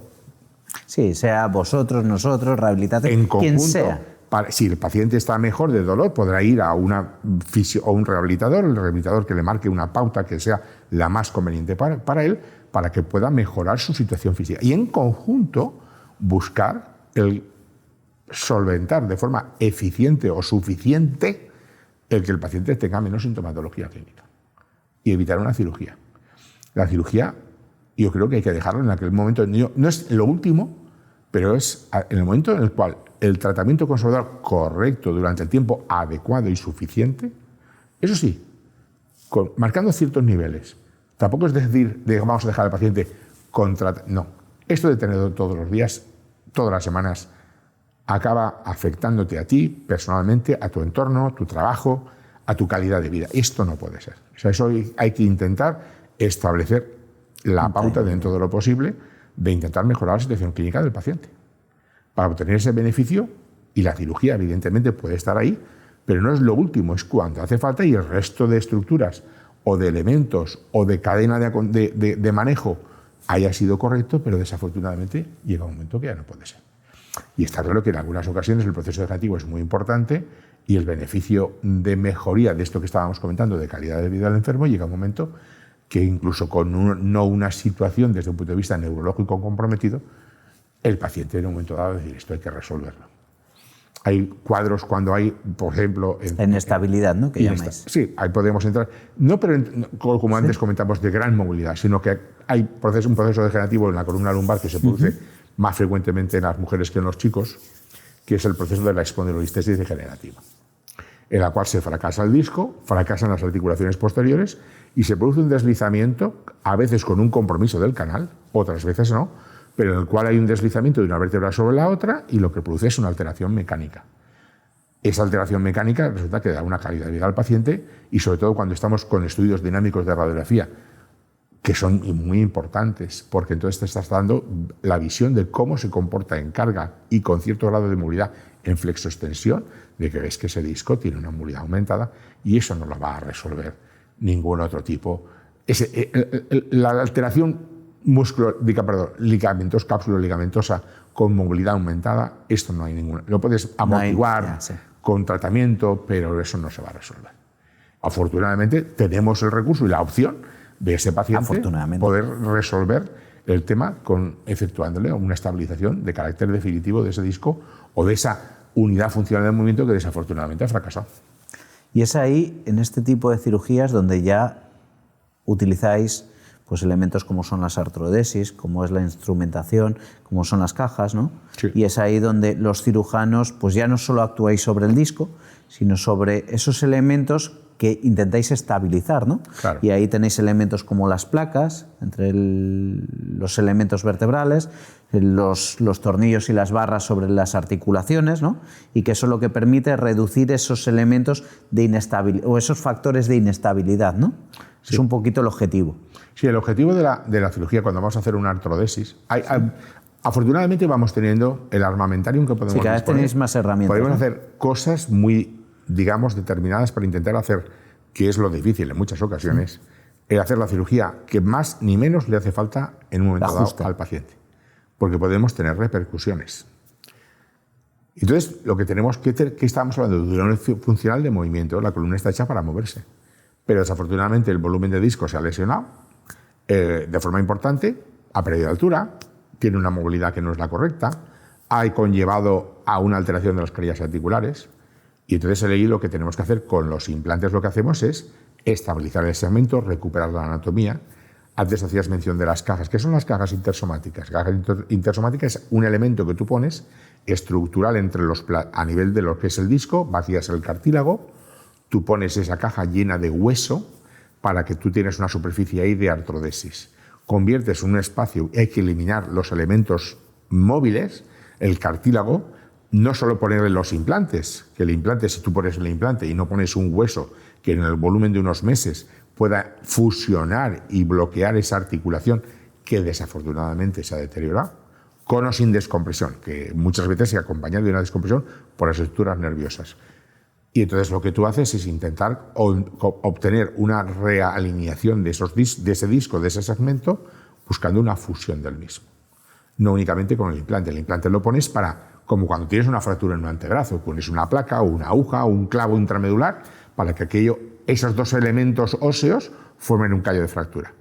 Sí, sea vosotros, nosotros, rehabilitación, en conjunto, quien sea. Si el paciente está mejor de dolor, podrá ir a un rehabilitador, el rehabilitador que le marque una pauta que sea la más conveniente para él, para que pueda mejorar su situación física. Y en conjunto buscar el solventar de forma eficiente o suficiente el que el paciente tenga menos sintomatología clínica y evitar una cirugía. La cirugía, yo creo que hay que dejarlo en aquel momento. No es lo último, pero es en el momento en el cual el tratamiento conservador correcto durante el tiempo adecuado y suficiente, eso sí, marcando ciertos niveles. Tampoco es decir, vamos a dejar al paciente no. Esto de tenerlo todos los días, todas las semanas, acaba afectándote a ti personalmente, a tu entorno, tu trabajo, a tu calidad de vida. Esto no puede ser. O sea, eso hay que intentar establecer la pauta dentro de lo posible de intentar mejorar la situación clínica del paciente para obtener ese beneficio, y la cirugía evidentemente puede estar ahí, pero no es lo último, es cuando hace falta, y el resto de estructuras o de elementos o de cadena de manejo haya sido correcto, pero desafortunadamente llega un momento que ya no puede ser. Y está claro que en algunas ocasiones el proceso degenerativo es muy importante y el beneficio de mejoría de esto que estábamos comentando, de calidad de vida del enfermo, llega un momento que incluso con no una situación desde un punto de vista neurológico comprometido, el paciente en un momento dado decir esto hay que resolverlo. Hay cuadros cuando hay, por ejemplo... Inestabilidad, ¿no? Que llamáis. Sí, ahí podemos entrar. No, pero como antes comentamos, de gran movilidad, sino que hay un proceso degenerativo en la columna lumbar que se produce más frecuentemente en las mujeres que en los chicos, que es el proceso de la espondilolistesis degenerativa, en la cual se fracasa el disco, fracasan las articulaciones posteriores y se produce un deslizamiento, a veces con un compromiso del canal, otras veces no, pero en el cual hay un deslizamiento de una vértebra sobre la otra y lo que produce es una alteración mecánica. Esa alteración mecánica resulta que da una calidad de vida al paciente y sobre todo cuando estamos con estudios dinámicos de radiografía, que son muy importantes, porque entonces te estás dando la visión de cómo se comporta en carga y con cierto grado de movilidad en flexoextensión, de que ves que ese disco tiene una movilidad aumentada y eso no lo va a resolver ningún otro tipo. La alteración cápsulo-ligamentosa con movilidad aumentada, esto no hay ninguna. Lo puedes amortiguar con tratamiento, pero eso no se va a resolver. Afortunadamente tenemos el recurso y la opción de ese paciente poder resolver el tema efectuándole una estabilización de carácter definitivo de ese disco o de esa unidad funcional del movimiento que desafortunadamente ha fracasado. Y es ahí, en este tipo de cirugías, donde ya utilizáis pues elementos como son las artrodesis, como es la instrumentación, como son las cajas, ¿no? Sí. Y es ahí donde los cirujanos pues ya no solo actuáis sobre el disco, sino sobre esos elementos que intentáis estabilizar, ¿no? Claro. Y ahí tenéis elementos como las placas, entre los elementos vertebrales, los tornillos y las barras sobre las articulaciones, ¿no? Y que eso lo que permite es reducir esos elementos de inestabilidad o esos factores de inestabilidad, ¿no? Sí. Es un poquito el objetivo. Sí, el objetivo de la cirugía cuando vamos a hacer una artrodesis, afortunadamente vamos teniendo el armamentarium que podemos cada vez tenéis más herramientas. Podemos ¿no? hacer cosas muy, digamos, determinadas para intentar hacer, que es lo difícil en muchas ocasiones, el hacer la cirugía que más ni menos le hace falta en un momento dado al paciente, porque podemos tener repercusiones. Entonces, lo que tenemos que estamos hablando de una funcional de movimiento, la columna está hecha para moverse, pero desafortunadamente el volumen de disco se ha lesionado de forma importante, ha perdido altura, tiene una movilidad que no es la correcta, ha conllevado a una alteración de las carillas articulares y entonces he leído lo que tenemos que hacer con los implantes. Lo que hacemos es estabilizar el segmento, recuperar la anatomía. Antes hacías mención de las cajas. ¿Qué son las cajas intersomáticas? Cajas intersomáticas es un elemento que tú pones estructural a nivel de lo que es el disco, vacías el cartílago, tú pones esa caja llena de hueso para que tú tienes una superficie ahí de artrodesis. Conviertes un espacio, hay que eliminar los elementos móviles, el cartílago, no solo ponerle los implantes, que el implante, si tú pones el implante y no pones un hueso que en el volumen de unos meses pueda fusionar y bloquear esa articulación que desafortunadamente se ha deteriorado, con o sin descompresión, que muchas veces se acompaña de una descompresión por las estructuras nerviosas. Y entonces lo que tú haces es intentar obtener una realineación de ese disco, de ese segmento, buscando una fusión del mismo. No únicamente con el implante. El implante lo pones como cuando tienes una fractura en un antebrazo, pones una placa o una aguja o un clavo intramedular para que esos dos elementos óseos formen un callo de fractura.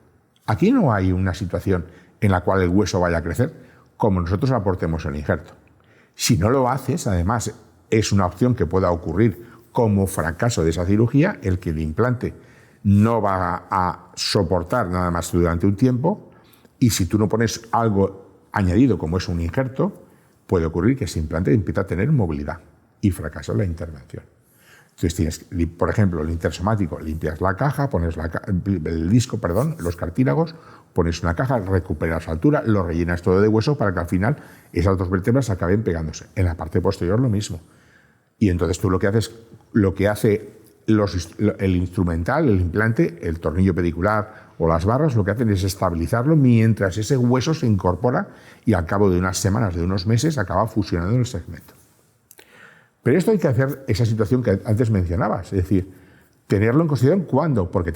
Aquí no hay una situación en la cual el hueso vaya a crecer como nosotros aportemos el injerto. Si no lo haces, además, es una opción que pueda ocurrir como fracaso de esa cirugía, el que el implante no va a soportar nada más durante un tiempo, y si tú no pones algo añadido como es un injerto, puede ocurrir que ese implante empiece a tener movilidad y fracasa la intervención. Entonces tienes, por ejemplo, el intersomático, limpias la caja, pones el disco, los cartílagos, pones una caja, recuperas altura, lo rellenas todo de hueso para que al final esas dos vértebras acaben pegándose. En la parte posterior lo mismo. Y entonces tú lo que hace el instrumental, el implante, el tornillo pedicular o las barras, lo que hacen es estabilizarlo mientras ese hueso se incorpora y al cabo de unas semanas, de unos meses, acaba fusionando en el segmento. Pero esto hay que hacer esa situación que antes mencionabas, es decir, tenerlo en consideración. ¿Cuándo? Porque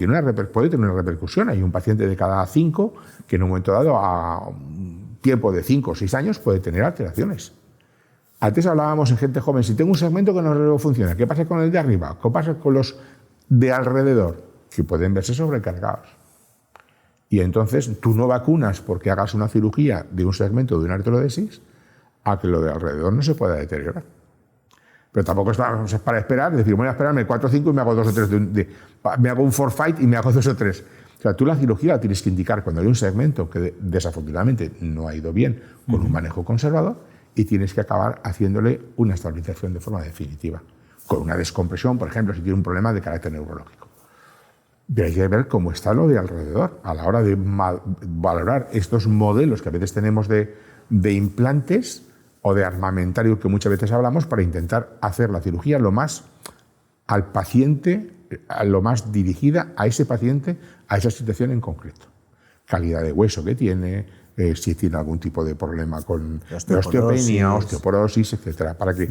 puede tener una repercusión. Hay un paciente de cada 5 que en un momento dado, a un tiempo de 5 o 6 años, puede tener alteraciones. Antes hablábamos en gente joven, si tengo un segmento que no funciona, ¿qué pasa con el de arriba? ¿Qué pasa con los de alrededor? Que pueden verse sobrecargados. Y entonces tú no vacunas porque hagas una cirugía de un segmento de una artrodesis a que lo de alrededor no se pueda deteriorar. Pero tampoco es para esperar, decir, voy a esperarme 4 o 5 y me hago 2 o 3, me hago un forfight y me hago 2 o 3. O sea, tú la cirugía la tienes que indicar cuando hay un segmento que desafortunadamente no ha ido bien con un manejo conservador, y tienes que acabar haciéndole una estabilización de forma definitiva, con una descompresión, por ejemplo, si tiene un problema de carácter neurológico. Pero hay que ver cómo está lo de alrededor a la hora de valorar estos modelos que a veces tenemos de implantes o de armamentario que muchas veces hablamos, para intentar hacer la cirugía lo más al paciente, lo más dirigida a ese paciente, a esa situación en concreto. Calidad de hueso que tiene, si tiene algún tipo de problema con osteopenia, osteoporosis, etcétera, para que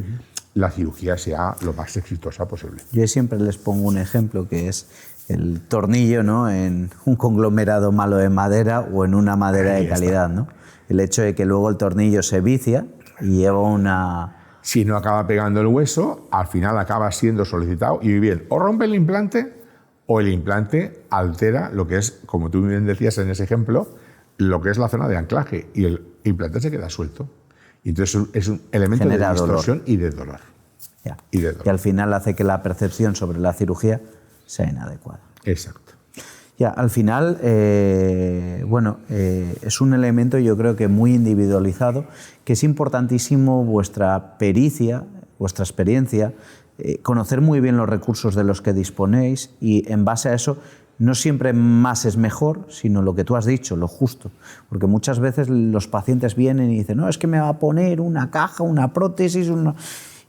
la cirugía sea lo más exitosa posible. Yo siempre les pongo un ejemplo que es el tornillo, ¿no?, en un conglomerado malo de madera o en una madera de calidad, ¿no? El hecho de que luego el tornillo se vicia y lleva una... Si no acaba pegando el hueso, al final acaba siendo solicitado y bien, o rompe el implante o el implante altera lo que es, como tú bien decías en ese ejemplo, lo que es la zona de anclaje, y el implante se queda suelto. Y entonces es un elemento de distorsión y de dolor. Ya. Y al final hace que la percepción sobre la cirugía sea inadecuada. Exacto. Ya, al final, es un elemento, yo creo que muy individualizado, que es importantísimo vuestra pericia, vuestra experiencia, conocer muy bien los recursos de los que disponéis, y en base a eso, no siempre más es mejor, sino lo que tú has dicho, lo justo. Porque muchas veces los pacientes vienen y dicen, no, es que me va a poner una caja, una prótesis,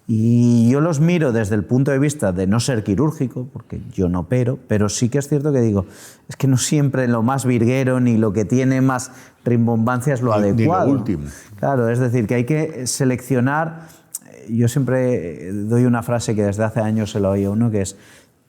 Y yo los miro desde el punto de vista de no ser quirúrgico, porque yo no opero, pero sí que es cierto que digo, es que no siempre lo más virguero ni lo que tiene más rimbombancia es lo adecuado. Ni lo último. Claro, es decir, que hay que seleccionar. Yo siempre doy una frase que desde hace años se la oí a uno, que es: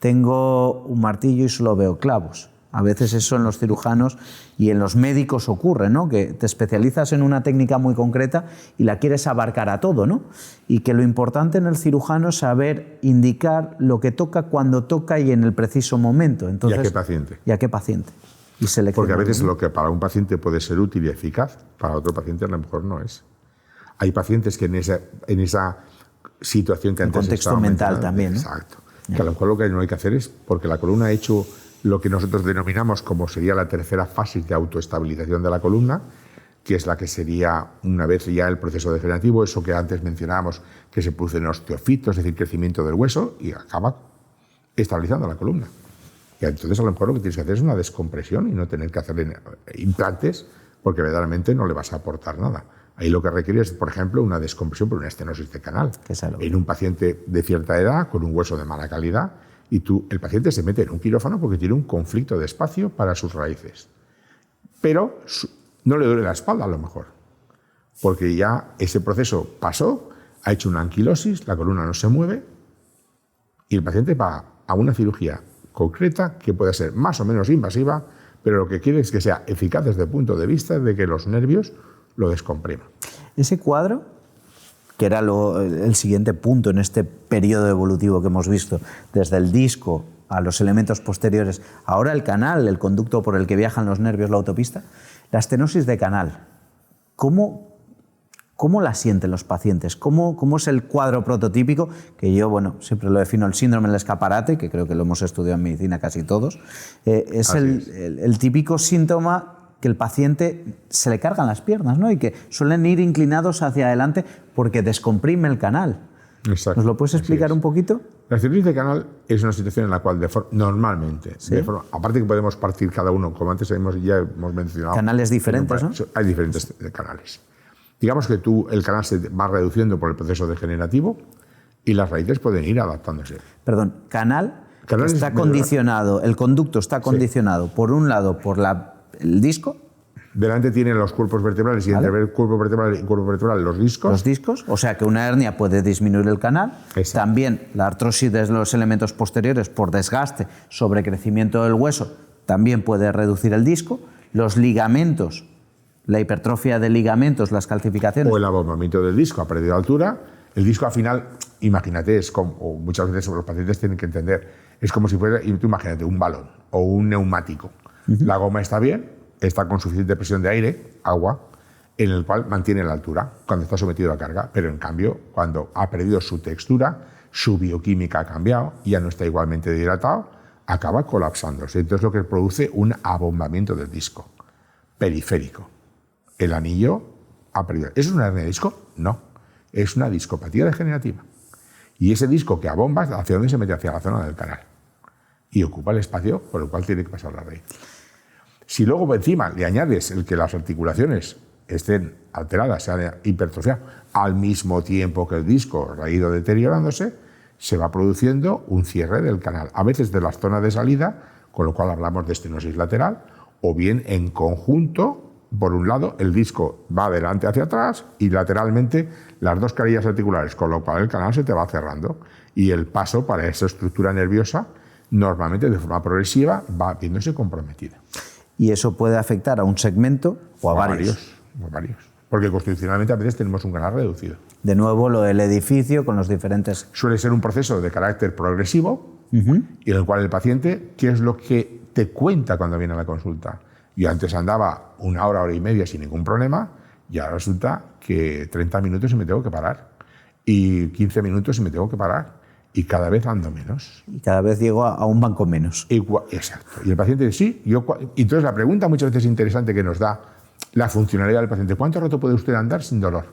tengo un martillo y solo veo clavos. A veces eso en los cirujanos y en los médicos ocurre, ¿no? Que te especializas en una técnica muy concreta y la quieres abarcar a todo, ¿no? Y que lo importante en el cirujano es saber indicar lo que toca, cuando toca y en el preciso momento. Entonces, ¿y a qué paciente? ¿Y a qué paciente? Y porque a veces lo que para un paciente puede ser útil y eficaz, para otro paciente a lo mejor no es. Hay pacientes que en esa situación que antes contexto mental también, ¿no? Exacto. Que a lo mejor lo que no hay que hacer es, porque la columna ha hecho lo que nosotros denominamos como sería la tercera fase de autoestabilización de la columna, que es la que sería, una vez ya el proceso degenerativo, eso que antes mencionábamos, que se produce en osteofitos, es decir, crecimiento del hueso, y acaba estabilizando la columna. Y entonces a lo mejor lo que tienes que hacer es una descompresión y no tener que hacer implantes, porque verdaderamente no le vas a aportar nada. Ahí lo que requiere es, por ejemplo, una descompresión por una estenosis de canal. En un paciente de cierta edad, con un hueso de mala calidad, y el paciente se mete en un quirófano porque tiene un conflicto de espacio para sus raíces. Pero no le duele la espalda a lo mejor, porque ya ese proceso pasó, ha hecho una anquilosis, la columna no se mueve, y el paciente va a una cirugía concreta que puede ser más o menos invasiva, pero lo que quiere es que sea eficaz desde el punto de vista de que los nervios lo descompriman. Ese cuadro, que era el siguiente punto en este periodo evolutivo que hemos visto, desde el disco a los elementos posteriores, ahora el canal, el conducto por el que viajan los nervios, la autopista, la estenosis de canal. ¿Cómo la sienten los pacientes? ¿Cómo es el cuadro prototípico? Que yo, siempre lo defino el síndrome del escaparate, que creo que lo hemos estudiado en medicina casi todos. Es el típico síntoma que el paciente se le cargan las piernas, ¿no? Y que suelen ir inclinados hacia adelante porque descomprime el canal. Exacto. ¿Nos lo puedes explicar un poquito? La estenosis de canal es una situación en la cual normalmente, ¿sí? Aparte que podemos partir cada uno, como antes ya hemos mencionado. Canales diferentes, ¿no? Hay diferentes canales. Digamos que el canal se va reduciendo por el proceso degenerativo y las raíces pueden ir adaptándose. Perdón, canal está condicionado, el conducto está condicionado, por un lado, por el disco, Delante tienen los cuerpos vertebrales y ¿Vale? entre el cuerpo vertebral y cuerpo vertebral los discos. Los discos, o sea que una hernia puede disminuir el canal. Exacto. También la artrosis de los elementos posteriores por desgaste, sobrecrecimiento del hueso, también puede reducir el disco. Los ligamentos, la hipertrofia de ligamentos, las calcificaciones. O el abombamiento del disco a pérdida de altura. El disco al final, imagínate, es como, o muchas veces los pacientes tienen que entender, es como si fuera, y tú imagínate, un balón o un neumático. La goma está bien, está con suficiente presión de aire, agua, en el cual mantiene la altura cuando está sometido a carga, pero en cambio, cuando ha perdido su textura, su bioquímica ha cambiado, ya no está igualmente dilatado, acaba colapsándose. Entonces lo que produce un abombamiento del disco periférico. El anillo ha perdido. ¿Es una hernia de disco? No, es una discopatía degenerativa. Y ese disco que abomba, ¿hacia dónde se mete? Hacia la zona del canal. Y ocupa el espacio por el cual tiene que pasar la raíz. Si luego encima le añades el que las articulaciones estén alteradas, se han hipertrofiado, al mismo tiempo que el disco ha ido deteriorándose, se va produciendo un cierre del canal, a veces de la zona de salida, con lo cual hablamos de estenosis lateral, o bien en conjunto, por un lado, el disco va adelante hacia atrás y lateralmente las dos carillas articulares, con lo cual el canal se te va cerrando y el paso para esa estructura nerviosa, normalmente de forma progresiva, va viéndose comprometida. Y eso puede afectar a un segmento o a varios. O varios. Porque constitucionalmente a veces tenemos un canal reducido. De nuevo, lo del edificio con los diferentes... Suele ser un proceso de carácter progresivo y en el cual el paciente, ¿qué es lo que te cuenta cuando viene a la consulta? Yo antes andaba 1 hora, 1 hora y media sin ningún problema y ahora resulta que 30 minutos y me tengo que parar. Y 15 minutos y me tengo que parar. Y cada vez ando menos. Y cada vez llego a un banco menos. Exacto. Y el paciente dice, sí. Entonces la pregunta muchas veces interesante que nos da la funcionalidad del paciente, ¿cuánto rato puede usted andar sin dolor?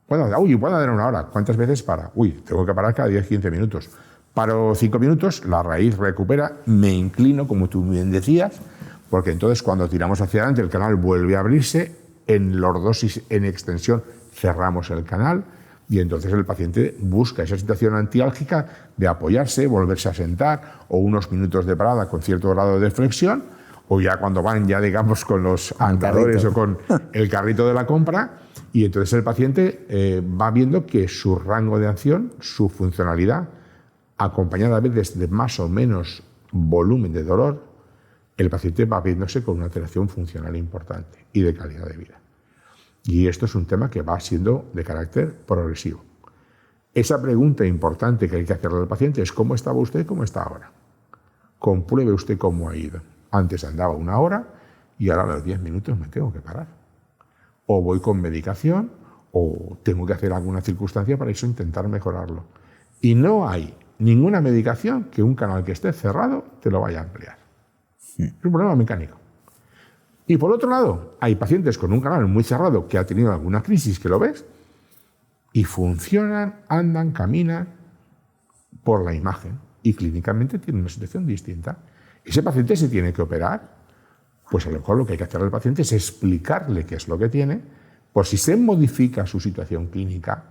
Puedo andar 1 hora. ¿Cuántas veces para? Tengo que parar cada 10-15 minutos. Paro 5 minutos, la raíz recupera, me inclino, como tú bien decías, porque entonces cuando tiramos hacia adelante el canal vuelve a abrirse, en lordosis, en extensión, cerramos el canal. Y entonces el paciente busca esa situación antiálgica de apoyarse, volverse a sentar, o unos minutos de parada con cierto grado de flexión, o ya cuando van, ya digamos, con los andadores o con el carrito de la compra, y entonces el paciente va viendo que su rango de acción, su funcionalidad, acompañada a veces de más o menos volumen de dolor, el paciente va viéndose con una alteración funcional importante y de calidad de vida. Y esto es un tema que va siendo de carácter progresivo. Esa pregunta importante que hay que hacerle al paciente es ¿cómo estaba usted y cómo está ahora? Compruebe usted cómo ha ido. Antes andaba 1 hora y ahora a los 10 minutos me tengo que parar. O voy con medicación o tengo que hacer alguna circunstancia para eso intentar mejorarlo. Y no hay ninguna medicación que un canal que esté cerrado te lo vaya a ampliar. Es un problema mecánico. Y por otro lado, hay pacientes con un canal muy cerrado que ha tenido alguna crisis, que lo ves, y funcionan, andan, caminan por la imagen y clínicamente tienen una situación distinta. Ese paciente se tiene que operar, pues a lo mejor lo que hay que hacer al paciente es explicarle qué es lo que tiene, por si se modifica su situación clínica,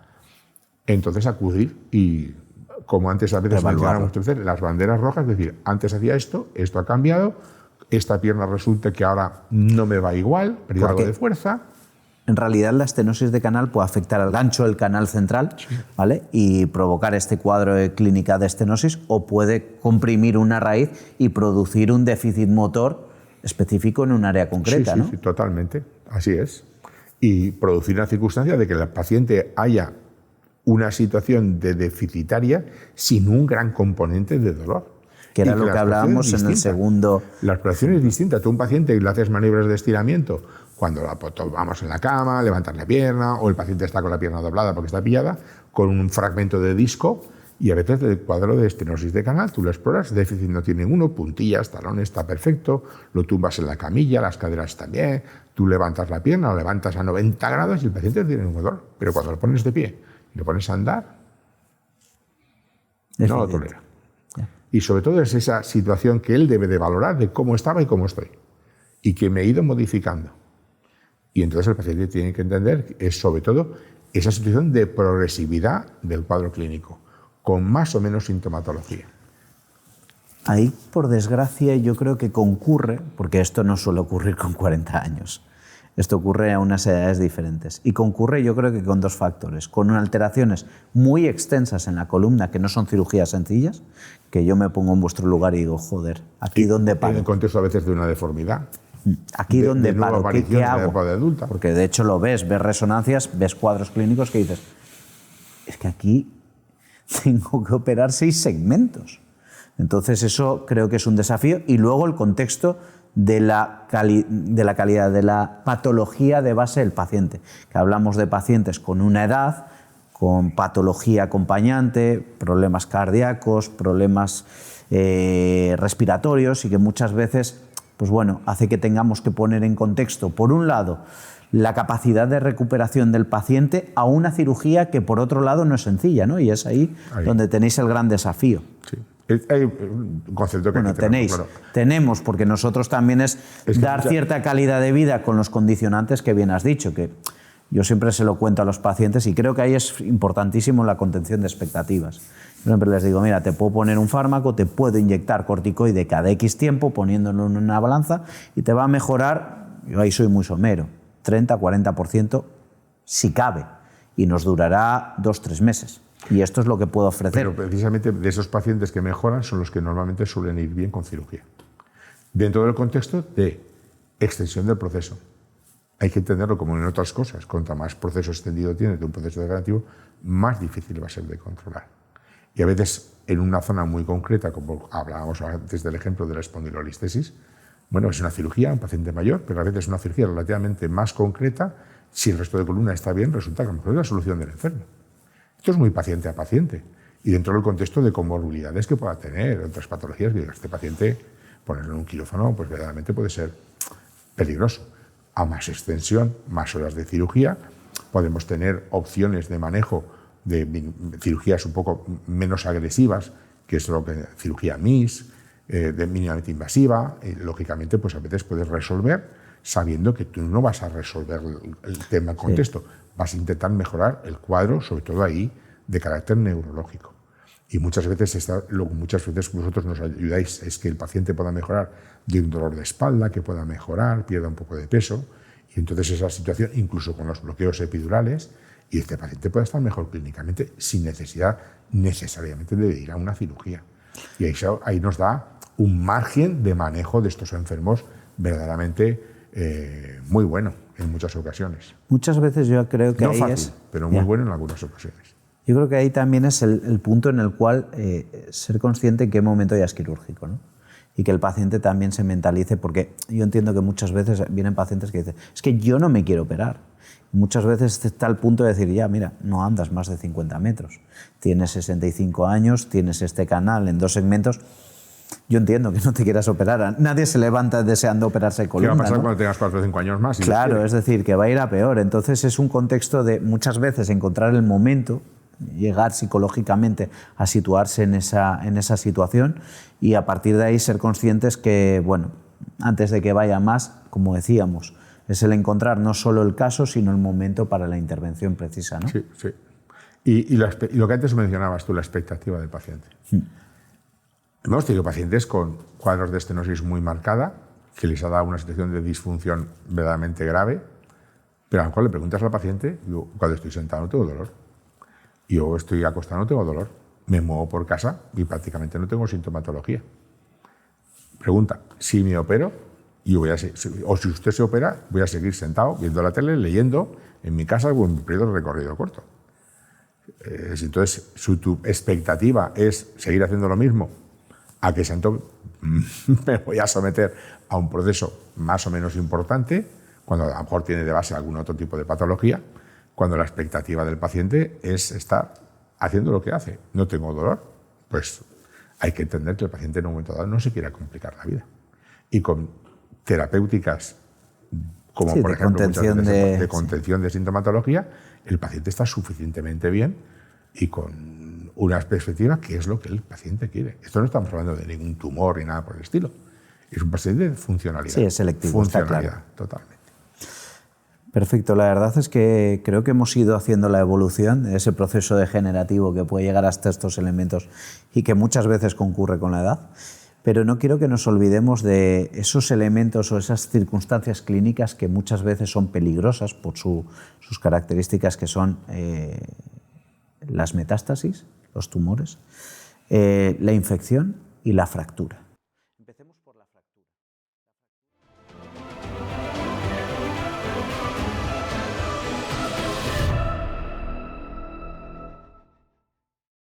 entonces acudir y, como antes a veces mencionábamos, las banderas rojas, es decir, antes hacía esto ha cambiado, esta pierna resulta que ahora no me va igual, perdido algo de fuerza. En realidad la estenosis de canal puede afectar al gancho del canal central, ¿vale? Y provocar este cuadro de clínica de estenosis, o puede comprimir una raíz y producir un déficit motor específico en un área concreta, ¿no? Sí, totalmente, así es. Y producir la circunstancia de que el paciente haya una situación de deficitaria sin un gran componente de dolor. Que era lo que hablábamos en el segundo... La exploración es distinta. Tú a un paciente le haces maniobras de estiramiento cuando vamos en la cama, levantar la pierna, o el paciente está con la pierna doblada porque está pillada, con un fragmento de disco, y a veces del cuadro de estenosis de canal, tú lo exploras, déficit no tiene ninguno, puntillas, talones, está perfecto, lo tumbas en la camilla, las caderas también, tú levantas la pierna, lo levantas a 90 grados y el paciente no tiene ningún dolor. Pero cuando lo pones de pie y lo pones a andar, no lo tolera. Y sobre todo es esa situación que él debe de valorar de cómo estaba y cómo estoy. Y que me he ido modificando. Y entonces el paciente tiene que entender que es sobre todo esa situación de progresividad del cuadro clínico, con más o menos sintomatología. Ahí, por desgracia, yo creo que concurre, porque esto no suele ocurrir con 40 años, esto ocurre a unas edades diferentes. Y concurre, yo creo que con dos factores. Con alteraciones muy extensas en la columna, que no son cirugías sencillas, que yo me pongo en vuestro lugar y digo, joder, ¿aquí dónde paro? En el contexto a veces de una deformidad. ¿Aquí dónde paro? ¿Qué hago? De adulta. Porque de hecho lo ves resonancias, ves cuadros clínicos que dices, es que aquí tengo que operar 6 segmentos. Entonces eso creo que es un desafío. Y luego el contexto de la calidad, de la patología de base del paciente. Que hablamos de pacientes con una edad, con patología acompañante, problemas cardíacos, problemas respiratorios, y que muchas veces pues bueno, hace que tengamos que poner en contexto, por un lado, la capacidad de recuperación del paciente a una cirugía que por otro lado no es sencilla, ¿no? Y es ahí donde tenéis el gran desafío. Sí. Hay un concepto que tenemos, porque nosotros también es dar cierta calidad de vida con los condicionantes que bien has dicho, que yo siempre se lo cuento a los pacientes y creo que ahí es importantísimo la contención de expectativas. Yo siempre les digo, mira, te puedo poner un fármaco, te puedo inyectar corticoide cada X tiempo poniéndolo en una balanza y te va a mejorar, yo ahí soy muy somero, 30-40% si cabe, y nos durará 2-3 meses. Y esto es lo que puedo ofrecer. Pero precisamente de esos pacientes que mejoran son los que normalmente suelen ir bien con cirugía. Dentro del contexto de extensión del proceso. Hay que entenderlo como en otras cosas. Cuanto más proceso extendido tienes de un proceso degenerativo, más difícil va a ser de controlar. Y a veces en una zona muy concreta, como hablábamos antes del ejemplo de la espondilolistesis, bueno, es una cirugía, un paciente mayor, pero a veces es una cirugía relativamente más concreta. Si el resto de columna está bien, resulta que a lo mejor es la solución del enfermo. Esto es muy paciente a paciente. Y dentro del contexto de comorbilidades que pueda tener, otras patologías, que este paciente, ponerlo en un quirófano, pues verdaderamente puede ser peligroso. A más extensión, más horas de cirugía, podemos tener opciones de manejo de cirugías un poco menos agresivas, que es lo que cirugía MIS, de mínimamente invasiva. Lógicamente, pues a veces puedes resolver sabiendo que tú no vas a resolver el tema, el contexto. Vas a intentar mejorar el cuadro, sobre todo ahí, de carácter neurológico. Y muchas veces vosotros nos ayudáis es que el paciente pueda mejorar de un dolor de espalda, que pueda mejorar, pierda un poco de peso. Y entonces esa situación, incluso con los bloqueos epidurales, y este paciente puede estar mejor clínicamente sin necesidad necesariamente de ir a una cirugía. Y ahí nos da un margen de manejo de estos enfermos verdaderamente muy bueno en muchas ocasiones. Muchas veces yo creo que no ahí fácil, es... pero muy bueno en algunas ocasiones. Yo creo que ahí también es el punto en el cual ser consciente en qué momento ya es quirúrgico, ¿no? Y que el paciente también se mentalice, porque yo entiendo que muchas veces vienen pacientes que dicen, es que yo no me quiero operar. Muchas veces está al punto de decir, ya, mira, no andas más de 50 metros, tienes 65 años, tienes este canal en 2 segmentos. Yo entiendo que no te quieras operar. Nadie se levanta deseando operarse de columna. ¿Qué va a pasar, ¿no? cuando tengas 4 o 5 años más? Claro, es decir, que va a ir a peor. Entonces es un contexto de muchas veces encontrar el momento, llegar psicológicamente a situarse en esa situación y a partir de ahí ser conscientes que, bueno, antes de que vaya más, como decíamos, es el encontrar no solo el caso, sino el momento para la intervención precisa, ¿no? Sí, sí. Y lo que antes mencionabas tú, la expectativa del paciente. Hemos tenido pacientes con cuadros de estenosis muy marcada, que les ha dado una situación de disfunción verdaderamente grave, pero a lo mejor le preguntas al paciente, yo cuando estoy sentado no tengo dolor, yo estoy acostado no tengo dolor, me muevo por casa y prácticamente no tengo sintomatología. Pregunta, si me opero, yo voy a o si usted se opera, voy a seguir sentado viendo la tele, leyendo en mi casa o en mi periodo de recorrido corto. Entonces, si tu expectativa es seguir haciendo lo mismo, a que me voy a someter a un proceso más o menos importante, cuando a lo mejor tiene de base algún otro tipo de patología, cuando la expectativa del paciente es estar haciendo lo que hace. No tengo dolor, pues hay que entender que el paciente en un momento dado no se quiera complicar la vida. Y con terapéuticas como por ejemplo de contención de sintomatología, el paciente está suficientemente bien y con unas perspectivas que es lo que el paciente quiere. Esto no estamos hablando de ningún tumor ni nada por el estilo. Es un paciente de funcionalidad. Sí, es selectivo. Funcionalidad, está claro. Totalmente. Perfecto. La verdad es que creo que hemos ido haciendo la evolución de ese proceso degenerativo que puede llegar hasta estos elementos y que muchas veces concurre con la edad. pero no quiero que nos olvidemos de esos elementos o esas circunstancias clínicas que muchas veces son peligrosas por sus características, que son las metástasis, los tumores, la infección y la fractura.